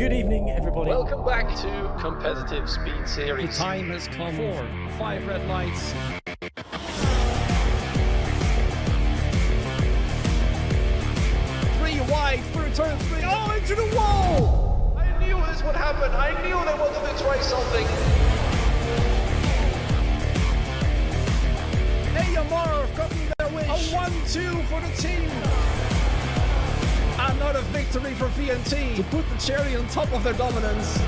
Good evening, everybody. Welcome back to Competitive Speed Series. The time has come for 5 red lights. 3 wide through turn 3. Oh, into the wall! I knew this would happen. I knew they wanted to try something. AMR have gotten their wish. A 1-2 for the team. Another victory for VNT to put the cherry on top of their dominance.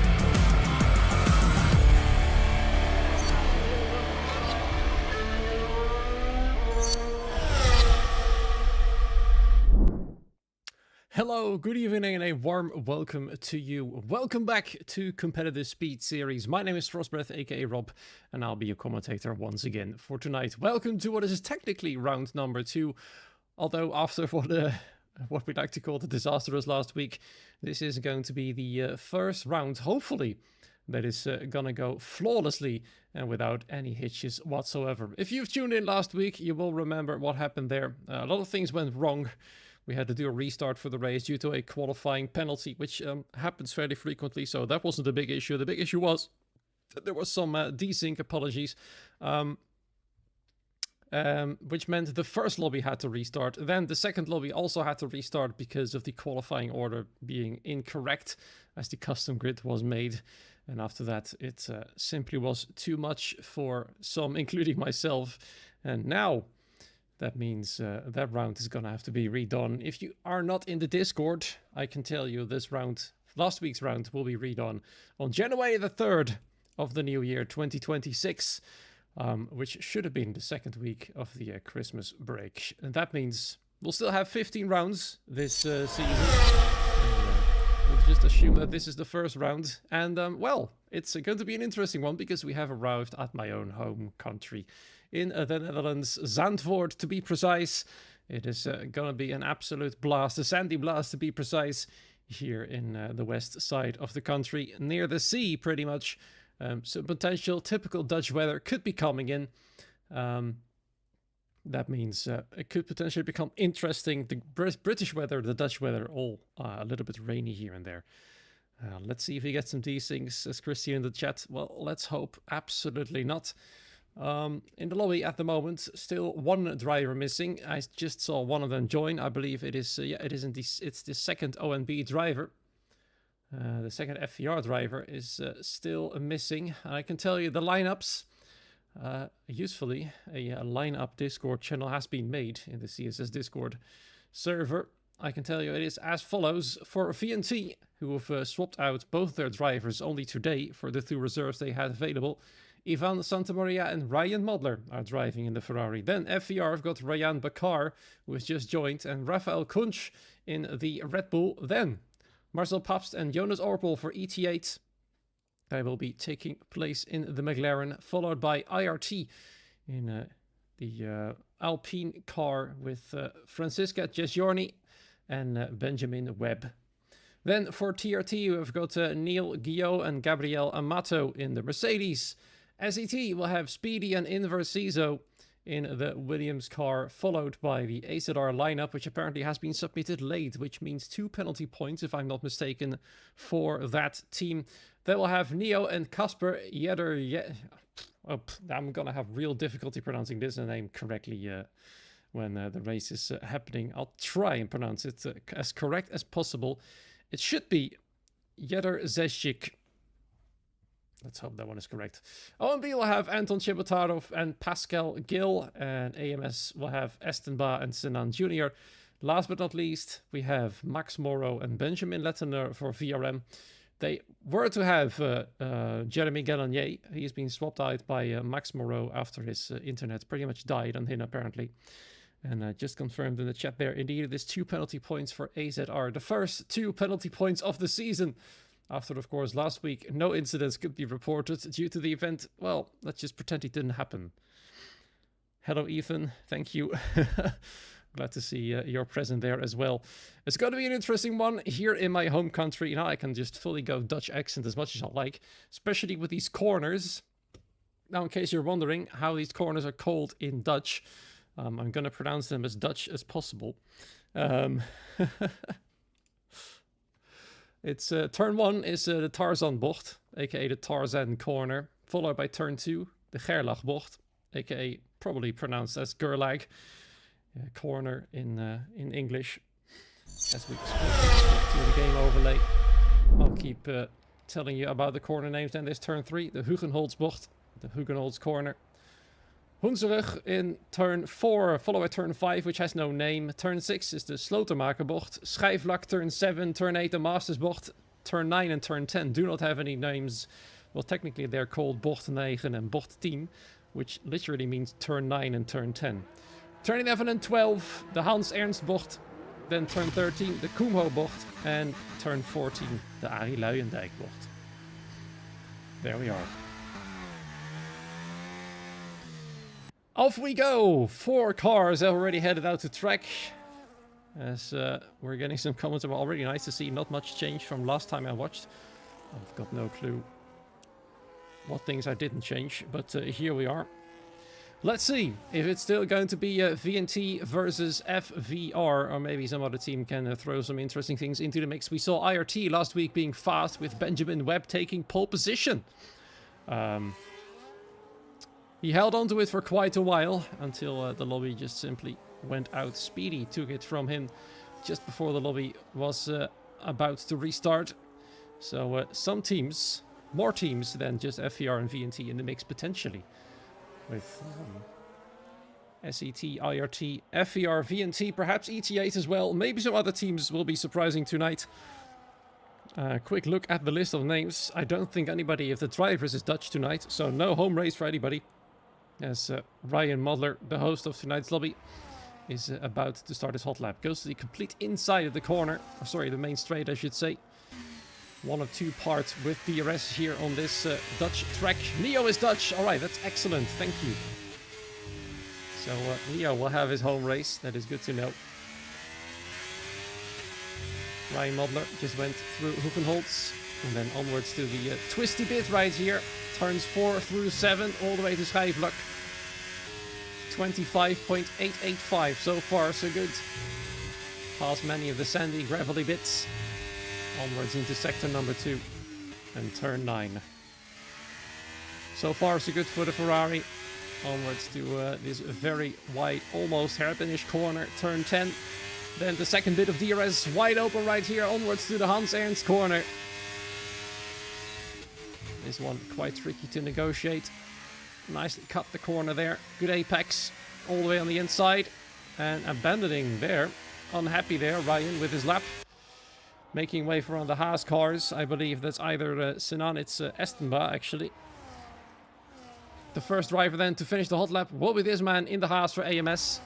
Hello, good evening and a warm welcome to you. Welcome back to Competitive Speed Series. My name is Frostbreath, aka Rob, and I'll be your commentator once again for tonight. Welcome to what is technically round number 2, although after what we'd like to call the disastrous last week, this is going to be the first round, hopefully, that is gonna go flawlessly and without any hitches whatsoever. If you've tuned in last week, you will remember what happened there. A lot of things went wrong. We had to do a restart for the race due to a qualifying penalty, which happens fairly frequently, so that wasn't the big issue. The big issue was that there was some desync, apologies, which meant the first lobby had to restart. Then the second lobby also had to restart because of the qualifying order being incorrect as the custom grid was made. And after that, it simply was too much for some, including myself. And now that means that round is going to have to be redone. If you are not in the Discord, I can tell you this round, last week's round, will be redone on January the 3rd of the new year, 2026. Which should have been the second week of the Christmas break. And that means we'll still have 15 rounds this season. We'll just assume that this is the first round. And, well, it's going to be an interesting one because we have arrived at my own home country in the Netherlands, Zandvoort to be precise. It is going to be an absolute blast, a sandy blast to be precise, here in the west side of the country, near the sea pretty much. So potential typical Dutch weather could be coming in. That means it could potentially become interesting. The British weather, the Dutch weather, all a little bit rainy here and there. Let's see if we get some desyncs, says Christian in the chat. Well, let's hope absolutely not. In the lobby at the moment, still one driver missing. I just saw one of them join. I believe it is, it's the second ONB driver. The second FVR driver is still missing. I can tell you the lineups. Usefully, a lineup Discord channel has been made in the CSS Discord server. I can tell you it is as follows. For VNT, who have swapped out both their drivers only today for the 2 reserves they had available, Ivan Santamaria and Ryan Modler are driving in the Ferrari. Then FVR have got Ryan Bakar, who has just joined, and Rafael Kunsch in the Red Bull. Then Marcel Pabst and Jonas Orpel for ET8. They will be taking place in the McLaren, followed by IRT in the Alpine car with Francisca Gesgiorni and Benjamin Webb. Then for TRT, we've got Neil Guillot and Gabriel Amato in the Mercedes. SET will have Speedy and Inverse Ciso in the Williams car, followed by the AZR lineup, which apparently has been submitted late, which means 2 penalty points, if I'm not mistaken, for that team. They will have Neo and Casper Yedder. Oh, I'm gonna have real difficulty pronouncing this name correctly when the race is happening. I'll try and pronounce it as correct as possible. It should be Yedder Zeszczyk. Let's hope that one is correct. OMB will have Anton Chebotarov and Pascal Gill, and AMS will have Estenba and Sinan Jr. Last but not least, we have Max Morrow and Benjamin Lettener for VRM. They were to have Jeremy Gallagnier. He's been swapped out by Max Moreau after his internet pretty much died on him, apparently. And just confirmed in the chat there, indeed, it is 2 penalty points for AZR. The first 2 penalty points of the season. After, of course, last week, no incidents could be reported due to the event. Well, let's just pretend it didn't happen. Hello, Ethan. Thank you. Glad to see you're present there as well. It's going to be an interesting one here in my home country. Now I can just fully go Dutch accent as much as I like, especially with these corners. Now, in case you're wondering how these corners are called in Dutch, I'm going to pronounce them as Dutch as possible. It's turn 1 is the Tarzan bocht, aka the Tarzan corner, followed by turn 2, the Gerlach bocht, aka probably pronounced as Gerlag corner in English. As we speak to the game overlay, I'll keep telling you about the corner names. Then there's turn 3, the Hugenholz bocht, the Hugenholz corner. Hunzerug in turn 4, followed by turn 5, which has no name. Turn 6 is the Slotermaker bocht. Schijfvlak turn 7, turn 8 the Masters bocht. Turn 9 and turn 10 do not have any names. Well, technically they're called bocht 9 and bocht 10, which literally means turn 9 and turn 10. Turn 11 and 12, the Hans Ernst bocht. Then turn 13, the Kumho bocht. And turn 14, the Arie Luijendijk bocht. There we are. Off we go! 4 cars already headed out to track. As we're getting some comments about already nice to see. Not much change from last time I watched. I've got no clue what things I didn't change, but here we are. Let's see if it's still going to be VNT versus FVR, or maybe some other team can throw some interesting things into the mix. We saw IRT last week being fast with Benjamin Webb taking pole position. He held on to it for quite a while until the lobby just simply went out. Speedy took it from him just before the lobby was about to restart. So some teams, more teams than just FVR and VNT in the mix potentially. With SET, IRT, FVR, VNT, perhaps ET8 as well. Maybe some other teams will be surprising tonight. Quick look at the list of names. I don't think anybody of the drivers is Dutch tonight, so no home race for anybody. As Ryan Modler, the host of tonight's lobby, is about to start his hot lap. Goes to the complete inside of the corner. Or sorry, the main straight, I should say. 1 of 2 parts with DRS here on this Dutch track. Neo is Dutch. Alright, that's excellent. Thank you. So Neo will have his home race. That is good to know. Ryan Modler just went through Hoekenholz. And then onwards to the twisty bit right here. Turns 4 through 7 all the way to Schijfvlak. 25.885 so far, so good. Past many of the sandy, gravelly bits. Onwards into sector number 2 and turn 9. So far, so good for the Ferrari. Onwards to this very wide, almost hairpinish corner, turn 10. Then the second bit of DRS wide open right here. Onwards to the Hans Ernst corner. This one quite tricky to negotiate. Nicely cut the corner there. Good apex all the way on the inside. And abandoning there. Unhappy there, Ryan with his lap. Making way for on the Haas cars. I believe that's either Sinan, it's Estenba actually. The first driver then to finish the hot lap will be this man in the Haas for AMS.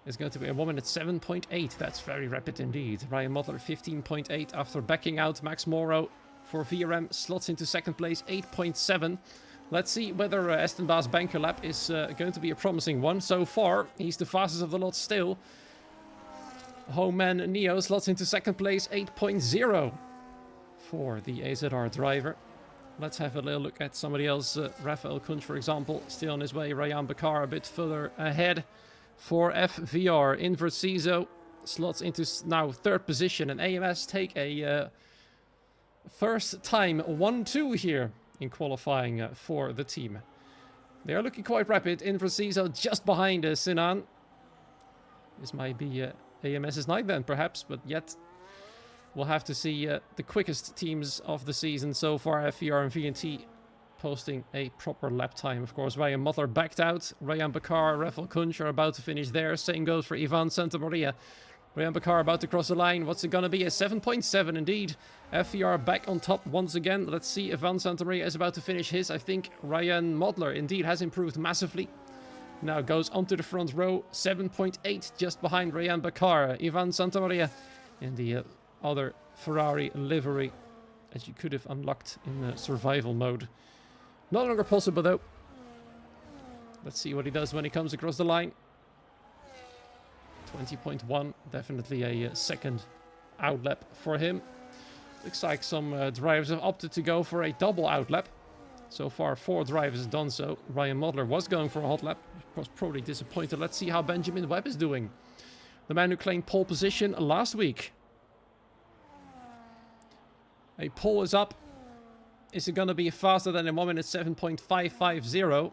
It's going to be a woman at 7.8. That's very rapid indeed. Ryan Modler 15.8 after backing out. Max Morrow for VRM slots into second place, 8.7. Let's see whether Estenba's banker lap is going to be a promising one. So far, he's the fastest of the lot still. Homeman Neo slots into second place, 8.0 for the AZR driver. Let's have a little look at somebody else. Rafael Kunz, for example, still on his way. Ryan Bakar a bit further ahead for FVR. Invert CISO slots into now third position. And AMS take a first time 1-2 here in qualifying for the team. They are looking quite rapid. Invert CISO just behind Sinan. This might be AMS's night then, perhaps, but yet we'll have to see the quickest teams of the season so far. FVR and VNT posting a proper lap time. Of course, Ryan Modler backed out. Ryan Bakar, Rafael Kunz are about to finish there. Same goes for Ivan Santamaria. Ryan Bakar about to cross the line. What's it going to be? A 7.7 indeed. FVR back on top once again. Let's see if Ivan Santamaria is about to finish his. I think Ryan Modler indeed has improved massively. Now goes onto the front row. 7.8 just behind Ryan Bakar. Ivan Santamaria in the other Ferrari livery, as you could have unlocked in the survival mode. No longer possible though. Let's see what he does when he comes across the line. 20.1, definitely a second outlap for him. Looks like some drivers have opted to go for a double outlap. So far 4 drivers have done so. Ryan Modler was going for a hot lap. Was probably disappointed. Let's see how Benjamin Webb is doing. The man who claimed pole position last week. A pole is up. Is it going to be faster than in 1 minute 7.550?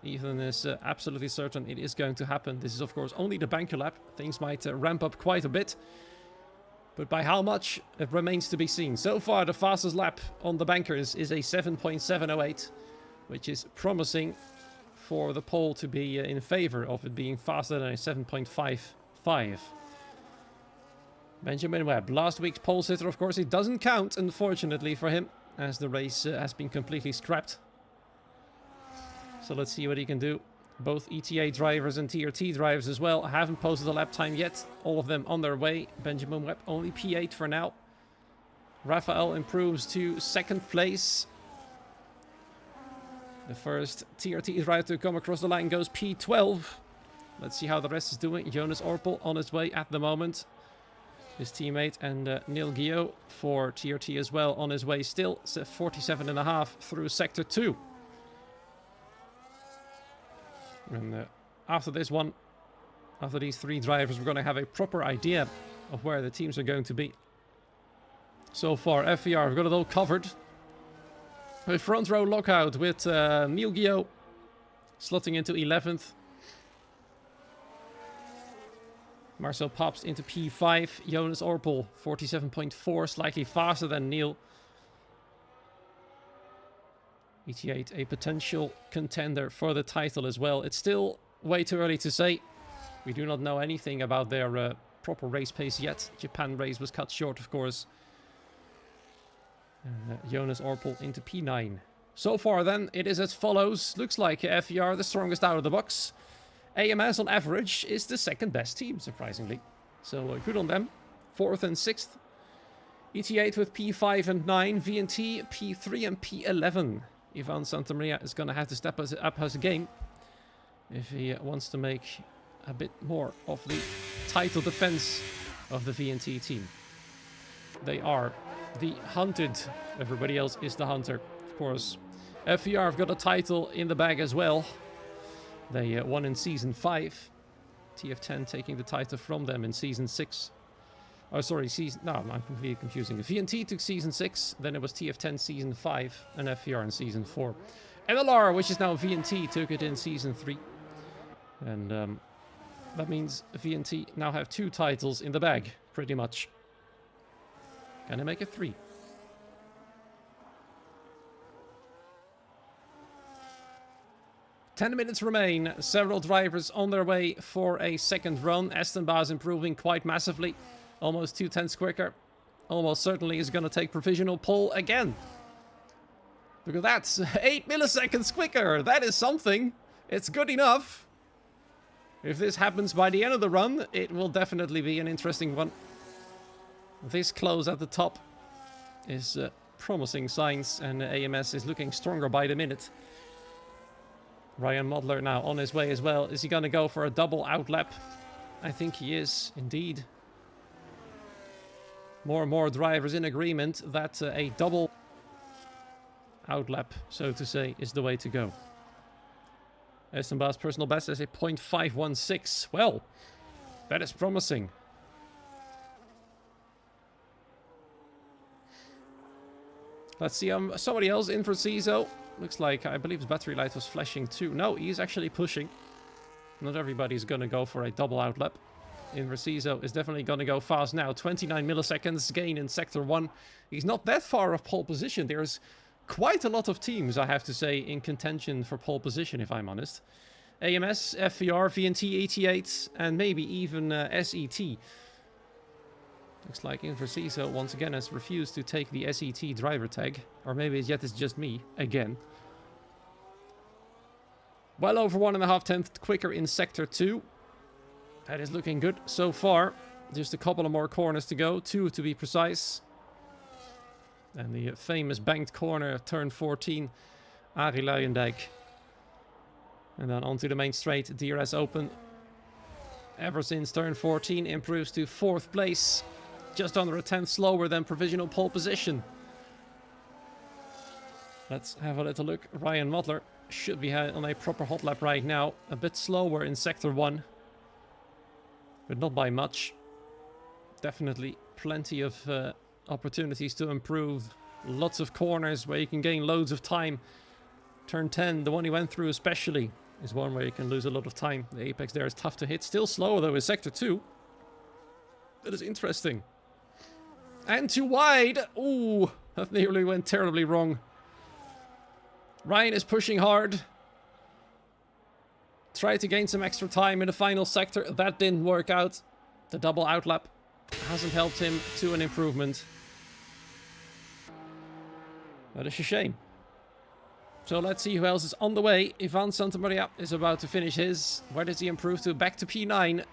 Ethan is absolutely certain it is going to happen. This is, of course, only the banker lap. Things might ramp up quite a bit. But by how much, it remains to be seen. So far, the fastest lap on the bankers is a 7.708, which is promising for the pole to be in favor of it being faster than a 7.55. Benjamin Webb, last week's pole sitter, of course, it doesn't count, unfortunately, for him, as the race has been completely scrapped. So let's see what he can do. Both ETA drivers and TRT drivers as well haven't posted a lap time yet. All of them on their way. Benjamin Webb only P8 for now. Rafael improves to 2nd place. The first TRT driver to come across the line goes P12. Let's see how the rest is doing. Jonas Orpel on his way at the moment. His teammate and Neil Guillot for TRT as well on his way still. 47.5 through Sector 2. And after this one, after these 3 drivers, we're going to have a proper idea of where the teams are going to be. So far, FVR, we've got it all covered. A front row lockout with Neil Guillot slotting into 11th. Marcel Paps into P5. Jonas Orpel, 47.4, slightly faster than Neil. ET8, a potential contender for the title as well. It's still way too early to say. We do not know anything about their proper race pace yet. Japan race was cut short, of course. Jonas Orpel into P9. So far then, it is as follows. Looks like FER the strongest out of the box. AMS on average is the 2nd best team, surprisingly. So good on them. 4th and 6th. ET8 with P5 and 9. VNT, P3 and P11. Ivan Santamaria is going to have to step up his game if he wants to make a bit more of the title defense of the VNT team. They are the hunted. Everybody else is the hunter, of course. FVR have got a title in the bag as well. They won in Season 5. TF10 taking the title from them in Season 6. Oh, sorry, no, I'm completely confusing. VNT took Season 6, then it was TF10 Season 5, and FVR in Season 4. NLR, which is now VNT, took it in Season 3. And that means VNT now have 2 titles in the bag, pretty much. Can I make it 3? Ten minutes remain. Several drivers on their way for a second run. Estenbaas improving quite massively. Almost 2/10 quicker. Almost certainly is going to take provisional pole again. Look at that. 8 milliseconds quicker. That is something. It's good enough. If this happens by the end of the run, it will definitely be an interesting one. This close at the top is promising signs, and AMS is looking stronger by the minute. Ryan Modler now on his way as well. Is he going to go for a double outlap? I think he is, indeed. More and more drivers in agreement that a double outlap, so to say, is the way to go. Estenbaas' personal best is a 0.516. Well, that is promising. Let's see, somebody else in for CISO. Looks like, I believe his battery light was flashing too. No, he's actually pushing. Not everybody's going to go for a double outlap. Inversizo is definitely going to go fast now. 29 milliseconds gain in Sector 1. He's not that far off pole position. There's quite a lot of teams, I have to say, in contention for pole position, if I'm honest. AMS, FVR, VNT, ET8, and maybe even SET. Looks like Inversizo once again has refused to take the SET driver tag. Or maybe yet it's just me, again. Well over 1.5 quicker in Sector 2. That is looking good so far. Just a couple of more corners to go. 2 to be precise. And the famous banked corner, turn 14. Arie Luijendijk. And then onto the main straight. DRS open. Ever since turn 14 improves to 4th place. Just under a 10th slower than provisional pole position. Let's have a little look. Ryan Modler should be on a proper hot lap right now. A bit slower in Sector 1. But not by much. Definitely plenty of opportunities to improve. Lots of corners where you can gain loads of time. Turn 10, the one he went through especially, is one where you can lose a lot of time. The apex there is tough to hit. Still slower though is sector 2. That is interesting. And too wide. Ooh, that nearly went terribly wrong. Ryan is pushing hard. Tried to gain some extra time in the final sector. That didn't work out. The double outlap hasn't helped him to an improvement. That is a shame. So let's see who else is on the way. Ivan Santamaria is about to finish his. Where does he improve to? Back to P9.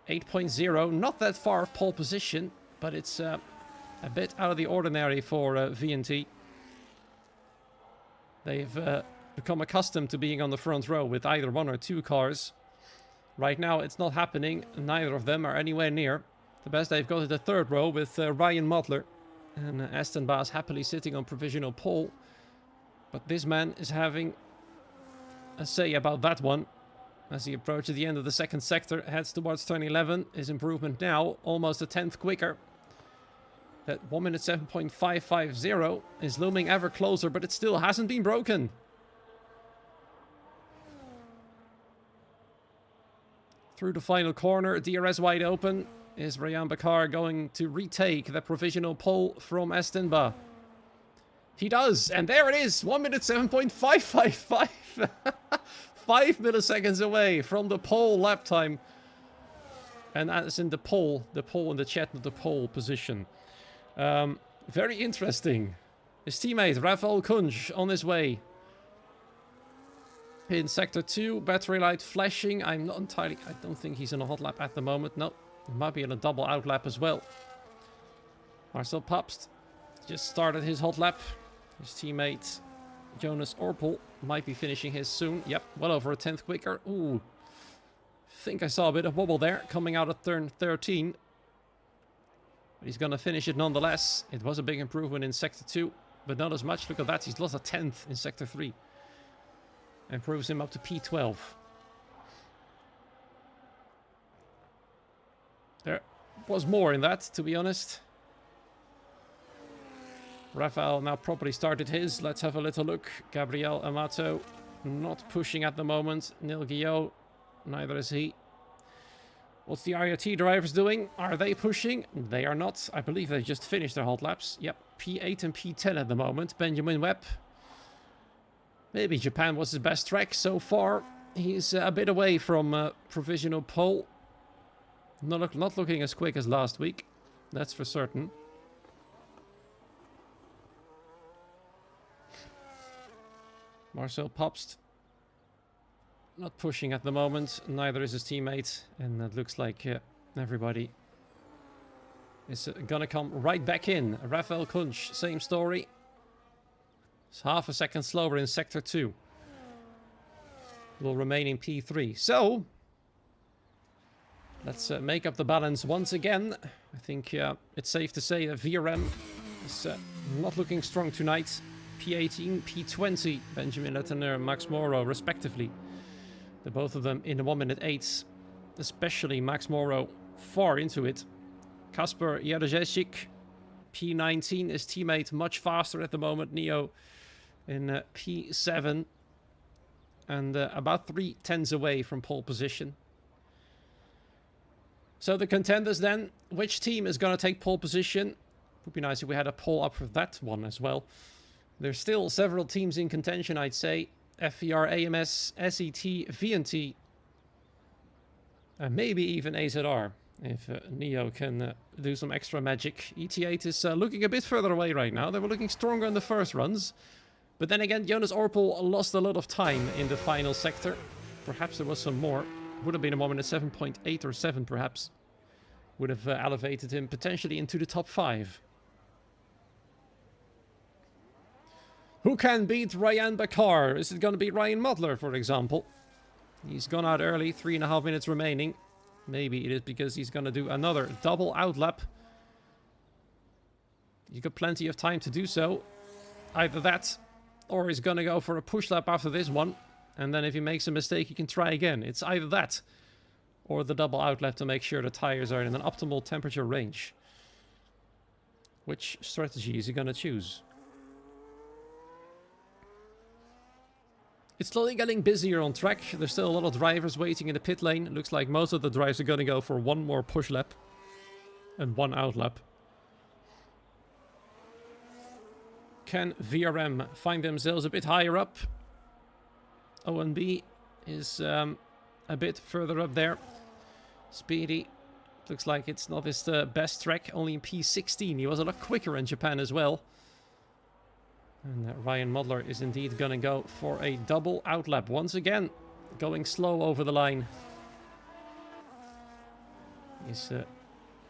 8.0. Not that far of pole position, but it's a bit out of the ordinary for VNT. They've become accustomed to being on the front row with either one or two cars. Right now it's not happening. Neither of them are anywhere near. The best they've got is the third row with Ryan Modler. And Aston Baas happily sitting on provisional pole. But this man is having a say about that one. As he approaches the end of the second sector, heads towards turn 11. His improvement now almost a tenth quicker. That 1 minute 7.550 is looming ever closer, but it still hasn't been broken. Through the final corner, DRS wide open. Is Ryan Bakar going to retake the provisional pole from Estenba? He does, and there it is, 1 minute 7.555. 5 milliseconds away from the pole lap time. And that's in the pole in the chat, not the pole position. Very interesting. His teammate, Rafael Kunj, on his way. In sector 2, battery light flashing. I don't think he's in a hot lap at the moment. No, he might be in a double out lap as well. Marcel Papst just started his hot lap. His teammate, Jonas Orpel, might be finishing his soon. Yep, well over a tenth quicker. Ooh, think I saw a bit of wobble there coming out of turn 13. But he's going to finish it nonetheless. It was a big improvement in sector 2, but not as much. Look at that, he's lost a tenth in sector 3. Improves him up to P12. There was more in that, to be honest. Rafael now properly started his. Let's have a little look. Gabriel Amato not pushing at the moment. Neil Guillot, neither is he. What's the IoT drivers doing? Are they pushing? They are not. I believe they just finished their hot laps. Yep, P8 and P10 at the moment. Benjamin Webb. Maybe Japan was his best track so far. He's a bit away from provisional pole. Not looking as quick as last week. That's for certain. Marcel Papst. Not pushing at the moment. Neither is his teammate. And it looks like everybody is gonna come right back in. Rafael Kunsch, same story. It's half a second slower in sector 2. Will remain in P3. So, let's make up the balance once again. I think it's safe to say that VRM is not looking strong tonight. P18, P20, Benjamin Lettener and Max Moro respectively. The both of them in the 1 minute 8s. Especially Max Moro far into it. Kasper Jarzejczyk, P19, his teammate much faster at the moment. Neo in P7. And about 3 tenths away from pole position. So the contenders then, which team is going to take pole position? Would be nice if we had a poll up for that one as well. There's still several teams in contention, I'd say. FVR, AMS, SET, VNT. And maybe even AZR, if Neo can do some extra magic. ET8 is looking a bit further away right now. They were looking stronger in the first runs. But then again, Jonas Orpel lost a lot of time in the final sector. Perhaps there was some more. Would have been a moment at 7.8 or 7 perhaps. Would have elevated him potentially into the top 5. Who can beat Ryan Bakar? Is it going to be Ryan Modler, for example? He's gone out early, 3.5 minutes remaining. Maybe it is because he's going to do another double outlap. He's got plenty of time to do so. Either that, or he's going to go for a push lap after this one. And then if he makes a mistake, he can try again. It's either that, or the double outlap to make sure the tires are in an optimal temperature range. Which strategy is he going to choose? It's slowly getting busier on track. There's still a lot of drivers waiting in the pit lane. It looks like most of the drivers are going to go for one more push lap and one out lap. Can VRM find themselves a bit higher up? ONB is a bit further up there. Speedy. Looks like it's not his best track, only in P16. He was a lot quicker in Japan as well. And Ryan Modler is indeed going to go for a double outlap. Once again, going slow over the line. He's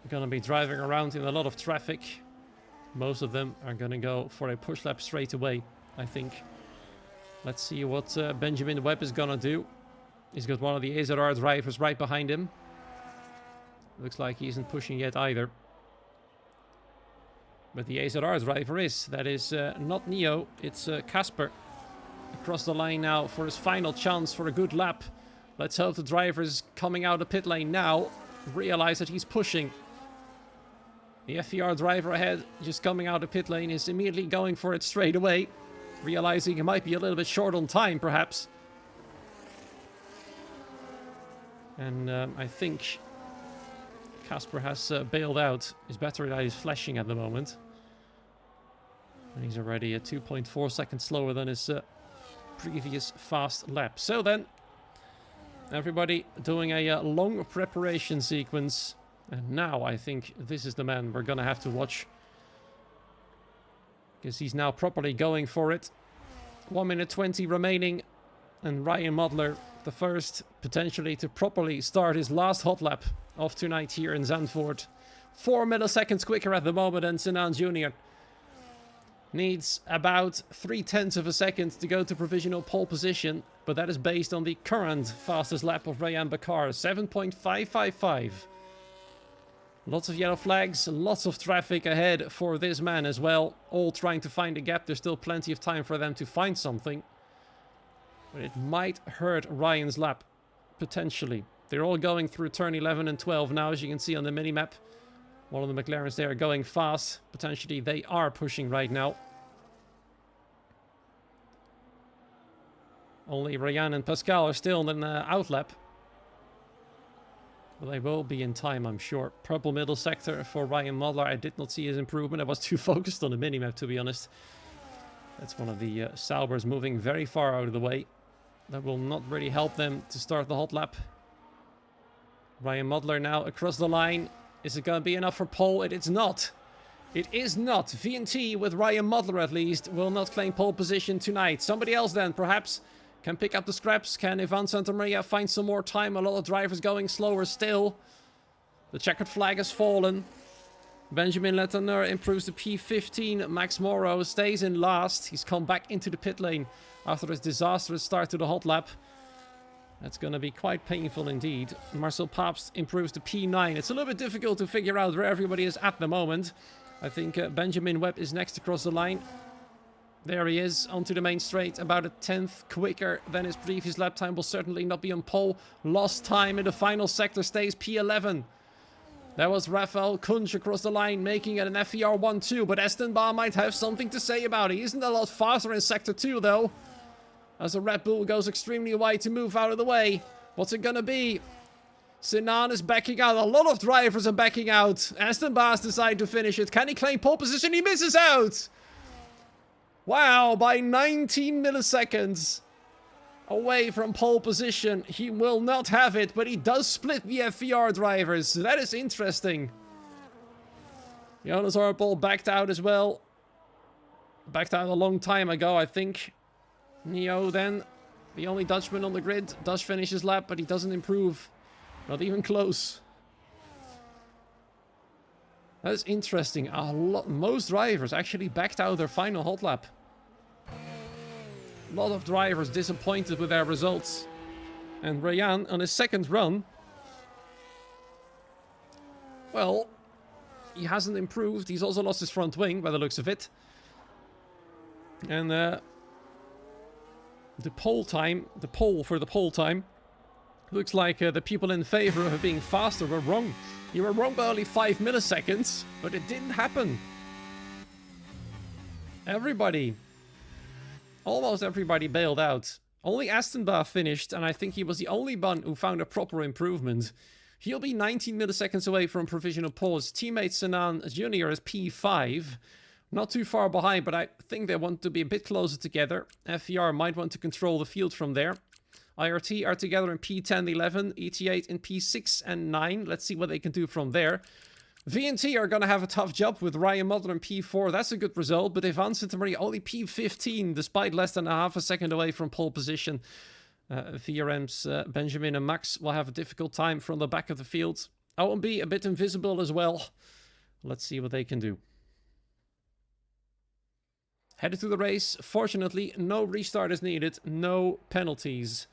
going to be driving around in a lot of traffic. Most of them are going to go for a push lap straight away, I think. Let's see what Benjamin Webb is going to do. He's got one of the AZR drivers right behind him. Looks like he isn't pushing yet either. But the AZR driver is. That is not Neo, it's Casper. Across the line now for his final chance for a good lap. Let's hope the drivers coming out of pit lane now realize that he's pushing. The FVR driver ahead, just coming out of pit lane, is immediately going for it straight away. Realizing he might be a little bit short on time, perhaps. And I think Casper has bailed out. His battery light is flashing at the moment. And he's already 2.4 seconds slower than his previous fast lap. So then, everybody doing a long preparation sequence. And now I think this is the man we're going to have to watch. Because he's now properly going for it. 1 minute 20 remaining. And Ryan Modler, the first potentially to properly start his last hot lap of tonight here in Zandvoort. 4 milliseconds quicker at the moment than Sinan Jr. Needs about 0.3 of a second to go to provisional pole position. But that is based on the current fastest lap of Rayan Bakar. 7.555. Lots of yellow flags, lots of traffic ahead for this man as well. All trying to find a gap. There's still plenty of time for them to find something. But it might hurt Ryan's lap, potentially. They're all going through turn 11 and 12 now, as you can see on the minimap. One of the McLarens there are going fast. Potentially they are pushing right now. Only Ryan and Pascal are still in an outlap. But they will be in time, I'm sure. Purple middle sector for Ryan Modler. I did not see his improvement. I was too focused on the minimap, to be honest. That's one of the Saubers moving very far out of the way. That will not really help them to start the hot lap. Ryan Modler now across the line. Is it going to be enough for pole? It is not. It is not. VNT with Ryan Modler at least will not claim pole position tonight. Somebody else then perhaps can pick up the scraps. Can Ivan Santamaria find some more time? A lot of drivers going slower still. The checkered flag has fallen. Benjamin Letourneur improves to P15. Max Morrow stays in last. He's come back into the pit lane after his disastrous start to the hot lap. That's going to be quite painful indeed. Marcel Pabst improves to P9. It's a little bit difficult to figure out where everybody is at the moment. I think Benjamin Webb is next across the line. There he is, onto the main straight, about a 10th quicker than his previous lap time. Will certainly not be on pole. Lost time in the final sector, stays P11. That was Rafael Kunsch across the line, making it an FER 1-2. But Estenbaugh might have something to say about it. He isn't a lot faster in sector 2, though. As a Red Bull goes extremely wide to move out of the way. What's it gonna be? Sinan is backing out. A lot of drivers are backing out. Estenbaugh decides to finish it. Can he claim pole position? He misses out! Wow, by 19 milliseconds away from pole position. He will not have it, but he does split the FVR drivers. That is interesting. Jonas Orpel backed out as well. Backed out a long time ago, I think. Neo then, the only Dutchman on the grid, does finish his lap, but he doesn't improve. Not even close. That is interesting. Most drivers actually backed out their final hot lap. A lot of drivers disappointed with their results. And Rayan on his second run, well, he hasn't improved. He's also lost his front wing by the looks of it. And the pole time, the pole for the pole time, looks like the people in favor of being faster were wrong. You were wrong by only 5 milliseconds, but it didn't happen. Everybody, almost everybody bailed out. Only Astenba finished, and I think he was the only one who found a proper improvement. He'll be 19 milliseconds away from provisional pause. Teammate Sanan Jr. is P5. Not too far behind, but I think they want to be a bit closer together. FVR might want to control the field from there. IRT are together in P10, 11. ET8 in P6 and 9. Let's see what they can do from there. VNT are going to have a tough job with Ryan Muddler in P4. That's a good result, but Ivan Santamaria only P15, despite less than a half a second away from pole position. VRM's Benjamin and Max will have a difficult time from the back of the field. OMB a bit invisible as well. Let's see what they can do. Headed to the race. Fortunately, no restart is needed. No penalties.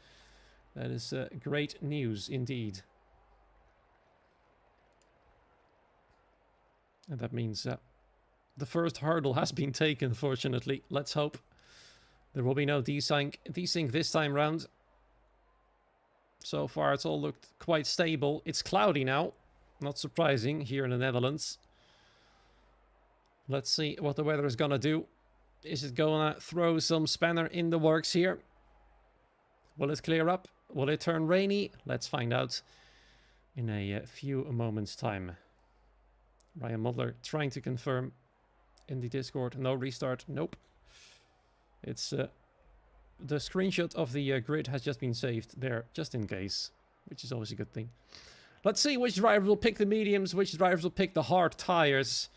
That is great news indeed. And that means the first hurdle has been taken, fortunately. Let's hope there will be no desync this time round. So far, it's all looked quite stable. It's cloudy now. Not surprising here in the Netherlands. Let's see what the weather is going to do. Is it going to throw some spanner in the works here? Will it clear up? Will it turn rainy? Let's find out in a few moments' time. Ryan Muddler trying to confirm in the Discord. No restart. Nope. It's the screenshot of the grid has just been saved there, just in case, which is always a good thing. Let's see which drivers will pick the mediums, which drivers will pick the hard tires.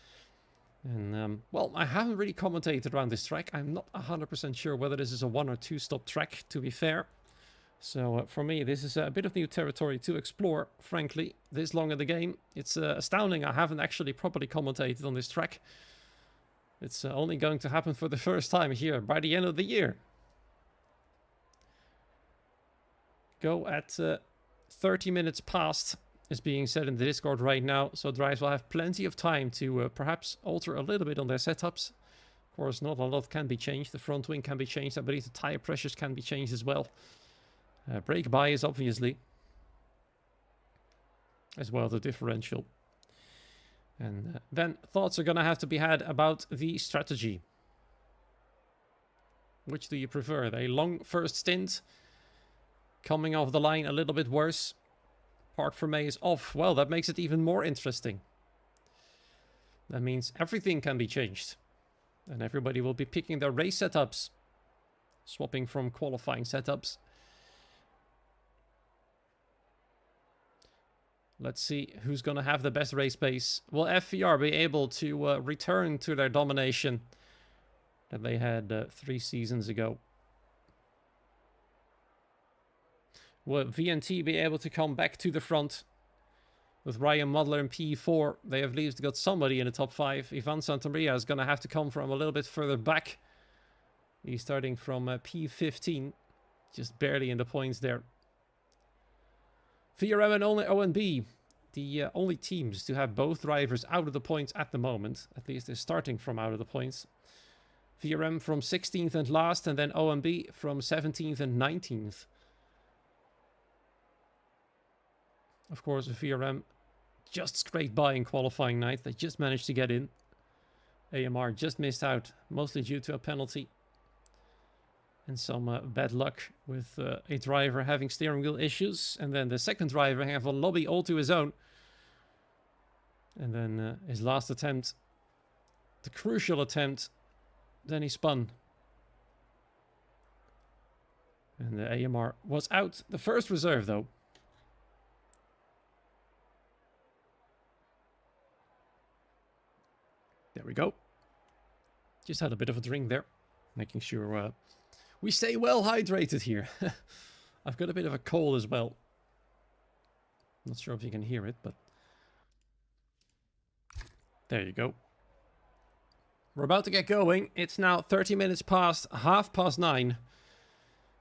And, well, I haven't really commentated around this track. I'm not 100% sure whether this is a 1 or 2 stop track, to be fair. So, for me, this is a bit of new territory to explore, frankly. This long in the game. It's astounding I haven't actually properly commentated on this track. It's only going to happen for the first time here by the end of the year. Go at 30 minutes past is being said in the Discord right now, so drivers will have plenty of time to perhaps alter a little bit on their setups. Of course, not a lot can be changed. The front wing can be changed. I believe the tire pressures can be changed as well. Brake bias, obviously. As well as the differential. And then thoughts are going to have to be had about the strategy. Which do you prefer? A long first stint? Coming off the line a little bit worse? Park for May is off. Well, that makes it even more interesting. That means everything can be changed. And everybody will be picking their race setups. Swapping from qualifying setups. Let's see who's going to have the best race pace. Will FVR be able to return to their domination that they had 3 seasons ago? Will VNT be able to come back to the front? With Ryan Muddler in P4, they have at least got somebody in the top 5. Ivan Santamaria is going to have to come from a little bit further back. He's starting from P15, just barely in the points there. VRM and only ONB, the only teams to have both drivers out of the points at the moment. At least they're starting from out of the points. VRM from 16th and last, and then ONB from 17th and 19th. Of course, VRM just scraped by in qualifying night. They just managed to get in. AMR just missed out, mostly due to a penalty. And some bad luck with a driver having steering wheel issues. And then the second driver have a lobby all to his own. And then his last attempt, the crucial attempt, then he spun. And the AMR was out. The first reserve, though. There we go. Just had a bit of a drink there. Making sure we stay well hydrated here. I've got a bit of a cold as well. Not sure if you can hear it, but... there you go. We're about to get going. It's now 30 minutes past 9:30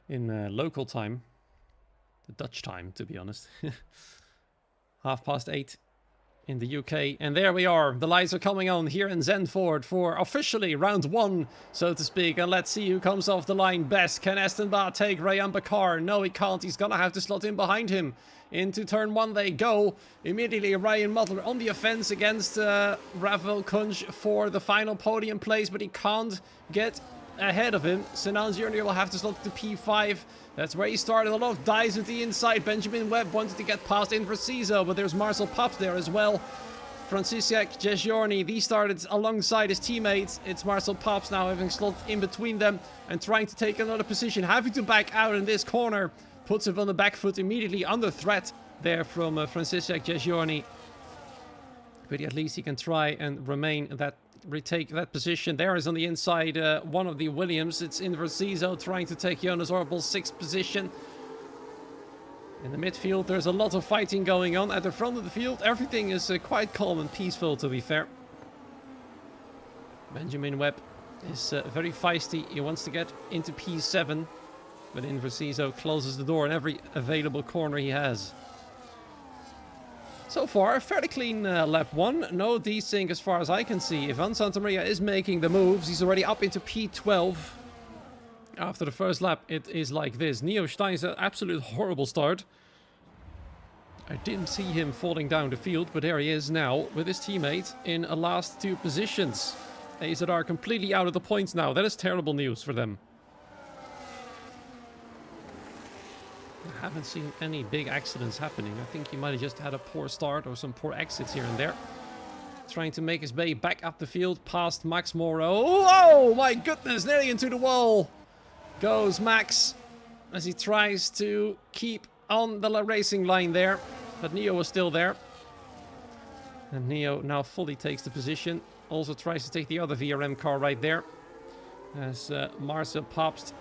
in local time. The Dutch time, to be honest. 8:30. in the UK. And there we are. The lights are coming on here in Zandvoort for officially round 1, so to speak. And let's see who comes off the line best. Can Estenba take Rayan Bakar? No, he can't. He's going to have to slot in behind him. Into turn 1 they go. Immediately Ryan Muddler on the offense against Rafael Kunj for the final podium place, but he can't get ahead of him. Sinan Jr. will have to slot to P5. That's where he started. A lot of dives with the inside. Benjamin Webb wanted to get past in for Cizo, but there's Marcel Paps there as well. Francisek Jesjorni, he started alongside his teammates. It's Marcel Paps now having slotted in between them and trying to take another position. Having to back out in this corner. Puts him on the back foot immediately under threat there from Francisek Jesjorni. But at least he can try and retake that position. There is on the inside one of the Williams. It's Inversizo trying to take Jonas Orbel's 6th position. In the midfield, there's a lot of fighting going on. At the front of the field, everything is quite calm and peaceful, to be fair. Benjamin Webb is very feisty. He wants to get into P7. But Inversizo closes the door in every available corner he has. So far, a fairly clean lap 1. No desync as far as I can see. Ivan Santamaria is making the moves. He's already up into P12. After the first lap, it is like this. Neo Stein's an absolute horrible start. I didn't see him falling down the field, but there he is now with his teammate in a last 2 positions. AZR completely out of the points now. That is terrible news for them. I haven't seen any big accidents happening. I think he might have just had a poor start or some poor exits here and there. Trying to make his way back up the field past Max Moro. Oh my goodness, nearly into the wall goes Max as he tries to keep on the racing line there. But Neo was still there. And Neo now fully takes the position. Also tries to take the other VRM car right there. As Marcel Paps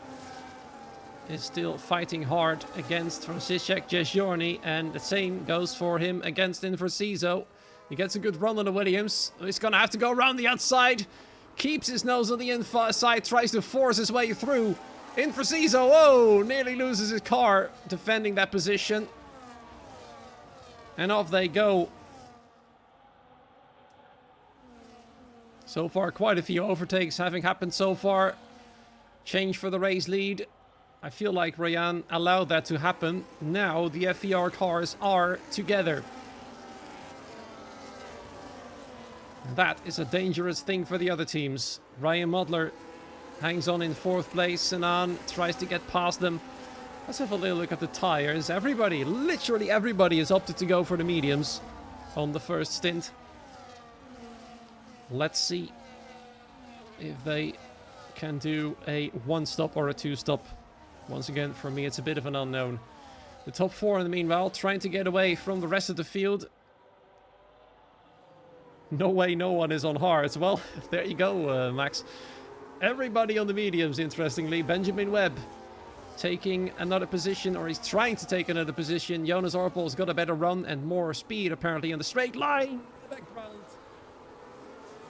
is still fighting hard against Francisek Jesjorni, and the same goes for him against Inversizo. He gets a good run on the Williams. He's gonna have to go around the outside. Keeps his nose on the inside, tries to force his way through. Inversizo, oh, nearly loses his car defending that position. And off they go. So far, quite a few overtakes having happened so far. Change for the race lead. I feel like Rayan allowed that to happen. Now the FER cars are together. That is a dangerous thing for the other teams. Ryan Muddler hangs on in 4th place. Sinan tries to get past them. Let's have a little look at the tires. Everybody, literally everybody is opted to go for the mediums on the first stint. Let's see if they can do a 1-stop or a 2-stop. Once again, for me, it's a bit of an unknown. The top 4, in the meanwhile, trying to get away from the rest of the field. No way no one is on hards. Well, there you go, Max. Everybody on the mediums, interestingly. Benjamin Webb taking another position, or he's trying to take another position. Jonas Orpel's got a better run and more speed, apparently, in the straight line. In the background.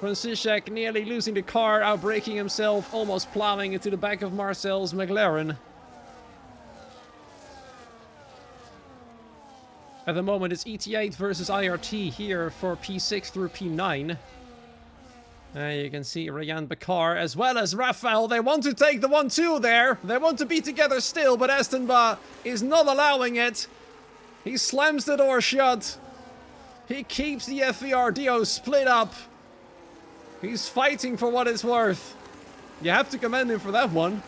Francisek nearly losing the car, outbraking himself, almost plowing into the back of Marcel's McLaren. At the moment, it's ET8 versus IRT here for P6 through P9. You can see Rayan Bakar as well as Rafael. They want to take the 1-2 there. They want to be together still, but Estenba is not allowing it. He slams the door shut. He keeps the FER duo split up. He's fighting for what it's worth. You have to commend him for that one.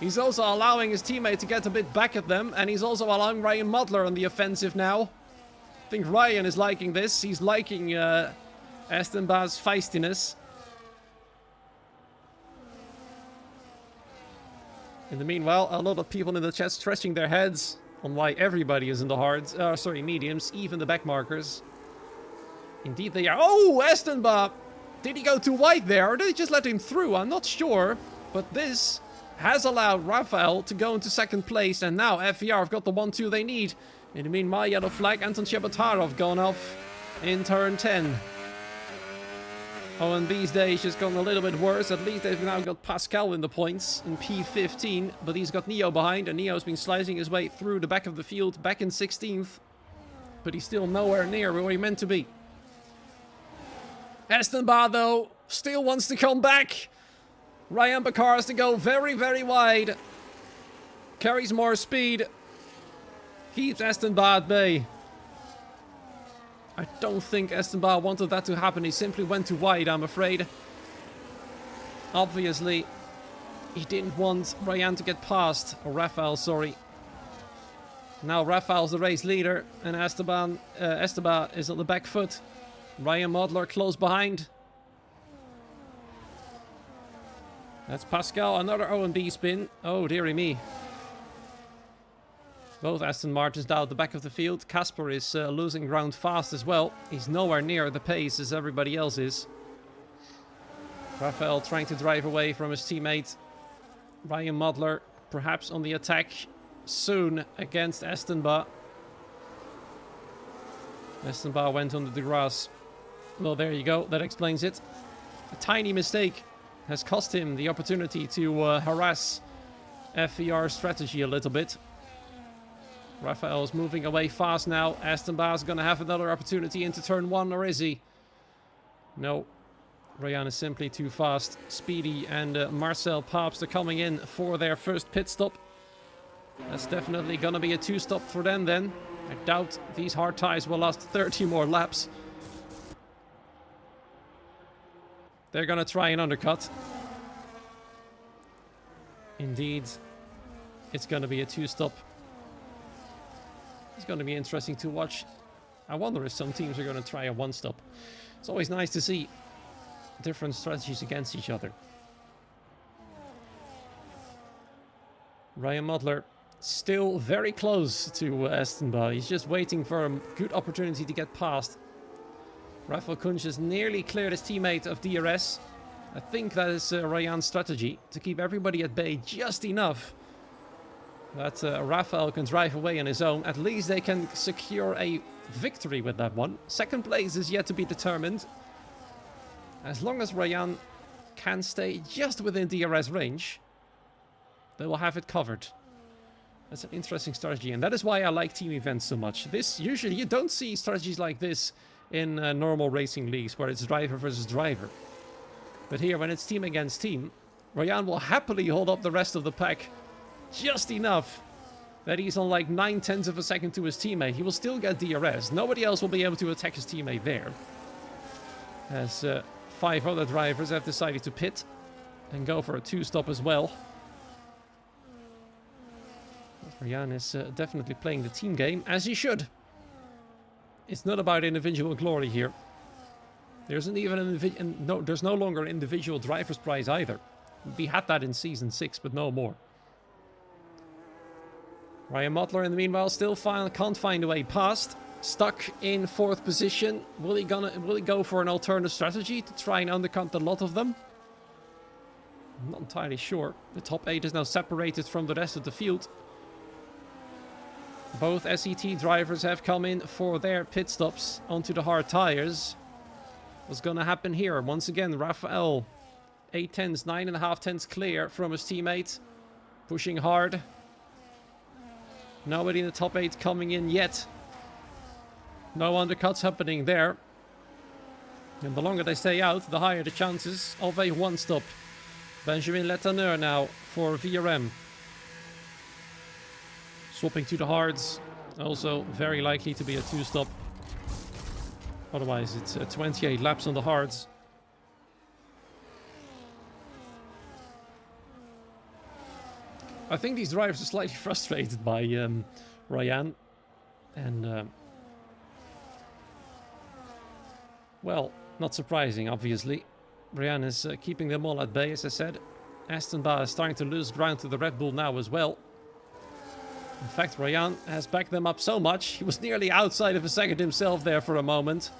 He's also allowing his teammate to get a bit back at them, and he's also allowing Ryan Muddler on the offensive now. I think Ryan is liking this. He's liking Estenba's feistiness. In the meanwhile, a lot of people in the chat stretching their heads on why everybody is in the hards. Mediums, even the back markers. Indeed they are. Oh, Estenba! Did he go too wide there, or did he just let him through? I'm not sure, but this has allowed Rafael to go into 2nd place, and now FER have got the 1-2 they need. In the meanwhile, yellow flag, Anton Shebatarov gone off in turn 10. Oh, and these days just gone a little bit worse. At least they've now got Pascal in the points in P15, but he's got Neo behind, and Neo's been slicing his way through the back of the field, back in 16th. But he's still nowhere near where he meant to be. Estenba, though, still wants to come back. Ryan Bakar has to go very, very wide. Carries more speed. Keeps Estenba at bay. I don't think Estenba wanted that to happen. He simply went too wide, I'm afraid. Obviously, he didn't want Ryan to get past. Or Rafael, sorry. Now Rafael's the race leader. And Esteban is on the back foot. Ryan Modler close behind. That's Pascal. Another O&B spin. Oh, dearie me. Both Aston Martins down at the back of the field. Casper is losing ground fast as well. He's nowhere near the pace as everybody else is. Rafael trying to drive away from his teammate. Ryan Modler perhaps on the attack soon against Estenba. Estenba went under the grass. Well, there you go. That explains it. A tiny mistake has cost him the opportunity to harass FVR's strategy a little bit. Rafael is moving away fast now. Estenba is going to have another opportunity into turn 1, or is he? No. Ryan is simply too fast. Speedy and Marcel Paps are coming in for their first pit stop. That's definitely going to be a 2-stop for them then. I doubt these hard tires will last 30 more laps. They're going to try an undercut. Indeed, it's going to be a 2-stop. It's going to be interesting to watch. I wonder if some teams are going to try a 1-stop. It's always nice to see different strategies against each other. Ryan Modler still very close to Estenba. He's just waiting for a good opportunity to get past. Rafael Kunz has nearly cleared his teammate of DRS. I think that is Ryan's strategy, to keep everybody at bay just enough that Rafael can drive away on his own. At least they can secure a victory with that one. Second place is yet to be determined. As long as Ryan can stay just within DRS range, they will have it covered. That's an interesting strategy, and that is why I like team events so much. Usually you don't see strategies like this in normal racing leagues where it's driver versus driver. But here, when it's team against team, Ryan will happily hold up the rest of the pack just enough that he's on like 9/10 of a second to his teammate. He will still get DRS. Nobody else will be able to attack his teammate there. As 5 other drivers have decided to pit and go for a 2-stop as well. Ryan is definitely playing the team game, as he should. It's not about individual glory here. There's no longer an individual driver's prize either. We had that in Season 6, but no more. Ryan Modler, in the meanwhile, still can't find a way past. Stuck in 4th position. Will he go for an alternative strategy to try and undercut the lot of them? I'm not entirely sure. The top 8 is now separated from the rest of the field. Both SET drivers have come in for their pit stops onto the hard tires. What's going to happen here? Once again, Rafael, 8/10s, 9.5/10s clear from his teammate. Pushing hard. Nobody in the top 8 coming in yet. No undercuts happening there. And the longer they stay out, the higher the chances of a 1-stop. Benjamin Letanneur now for VRM. Swapping to the hards. Also very likely to be a 2-stop. Otherwise it's 28 laps on the hards. I think these drivers are slightly frustrated by Ryan. And well, not surprising, obviously. Ryan is keeping them all at bay, as I said. Estenba is starting to lose ground to the Red Bull now as well. In fact, Ryan has backed them up so much, he was nearly outside of a second himself there for a moment.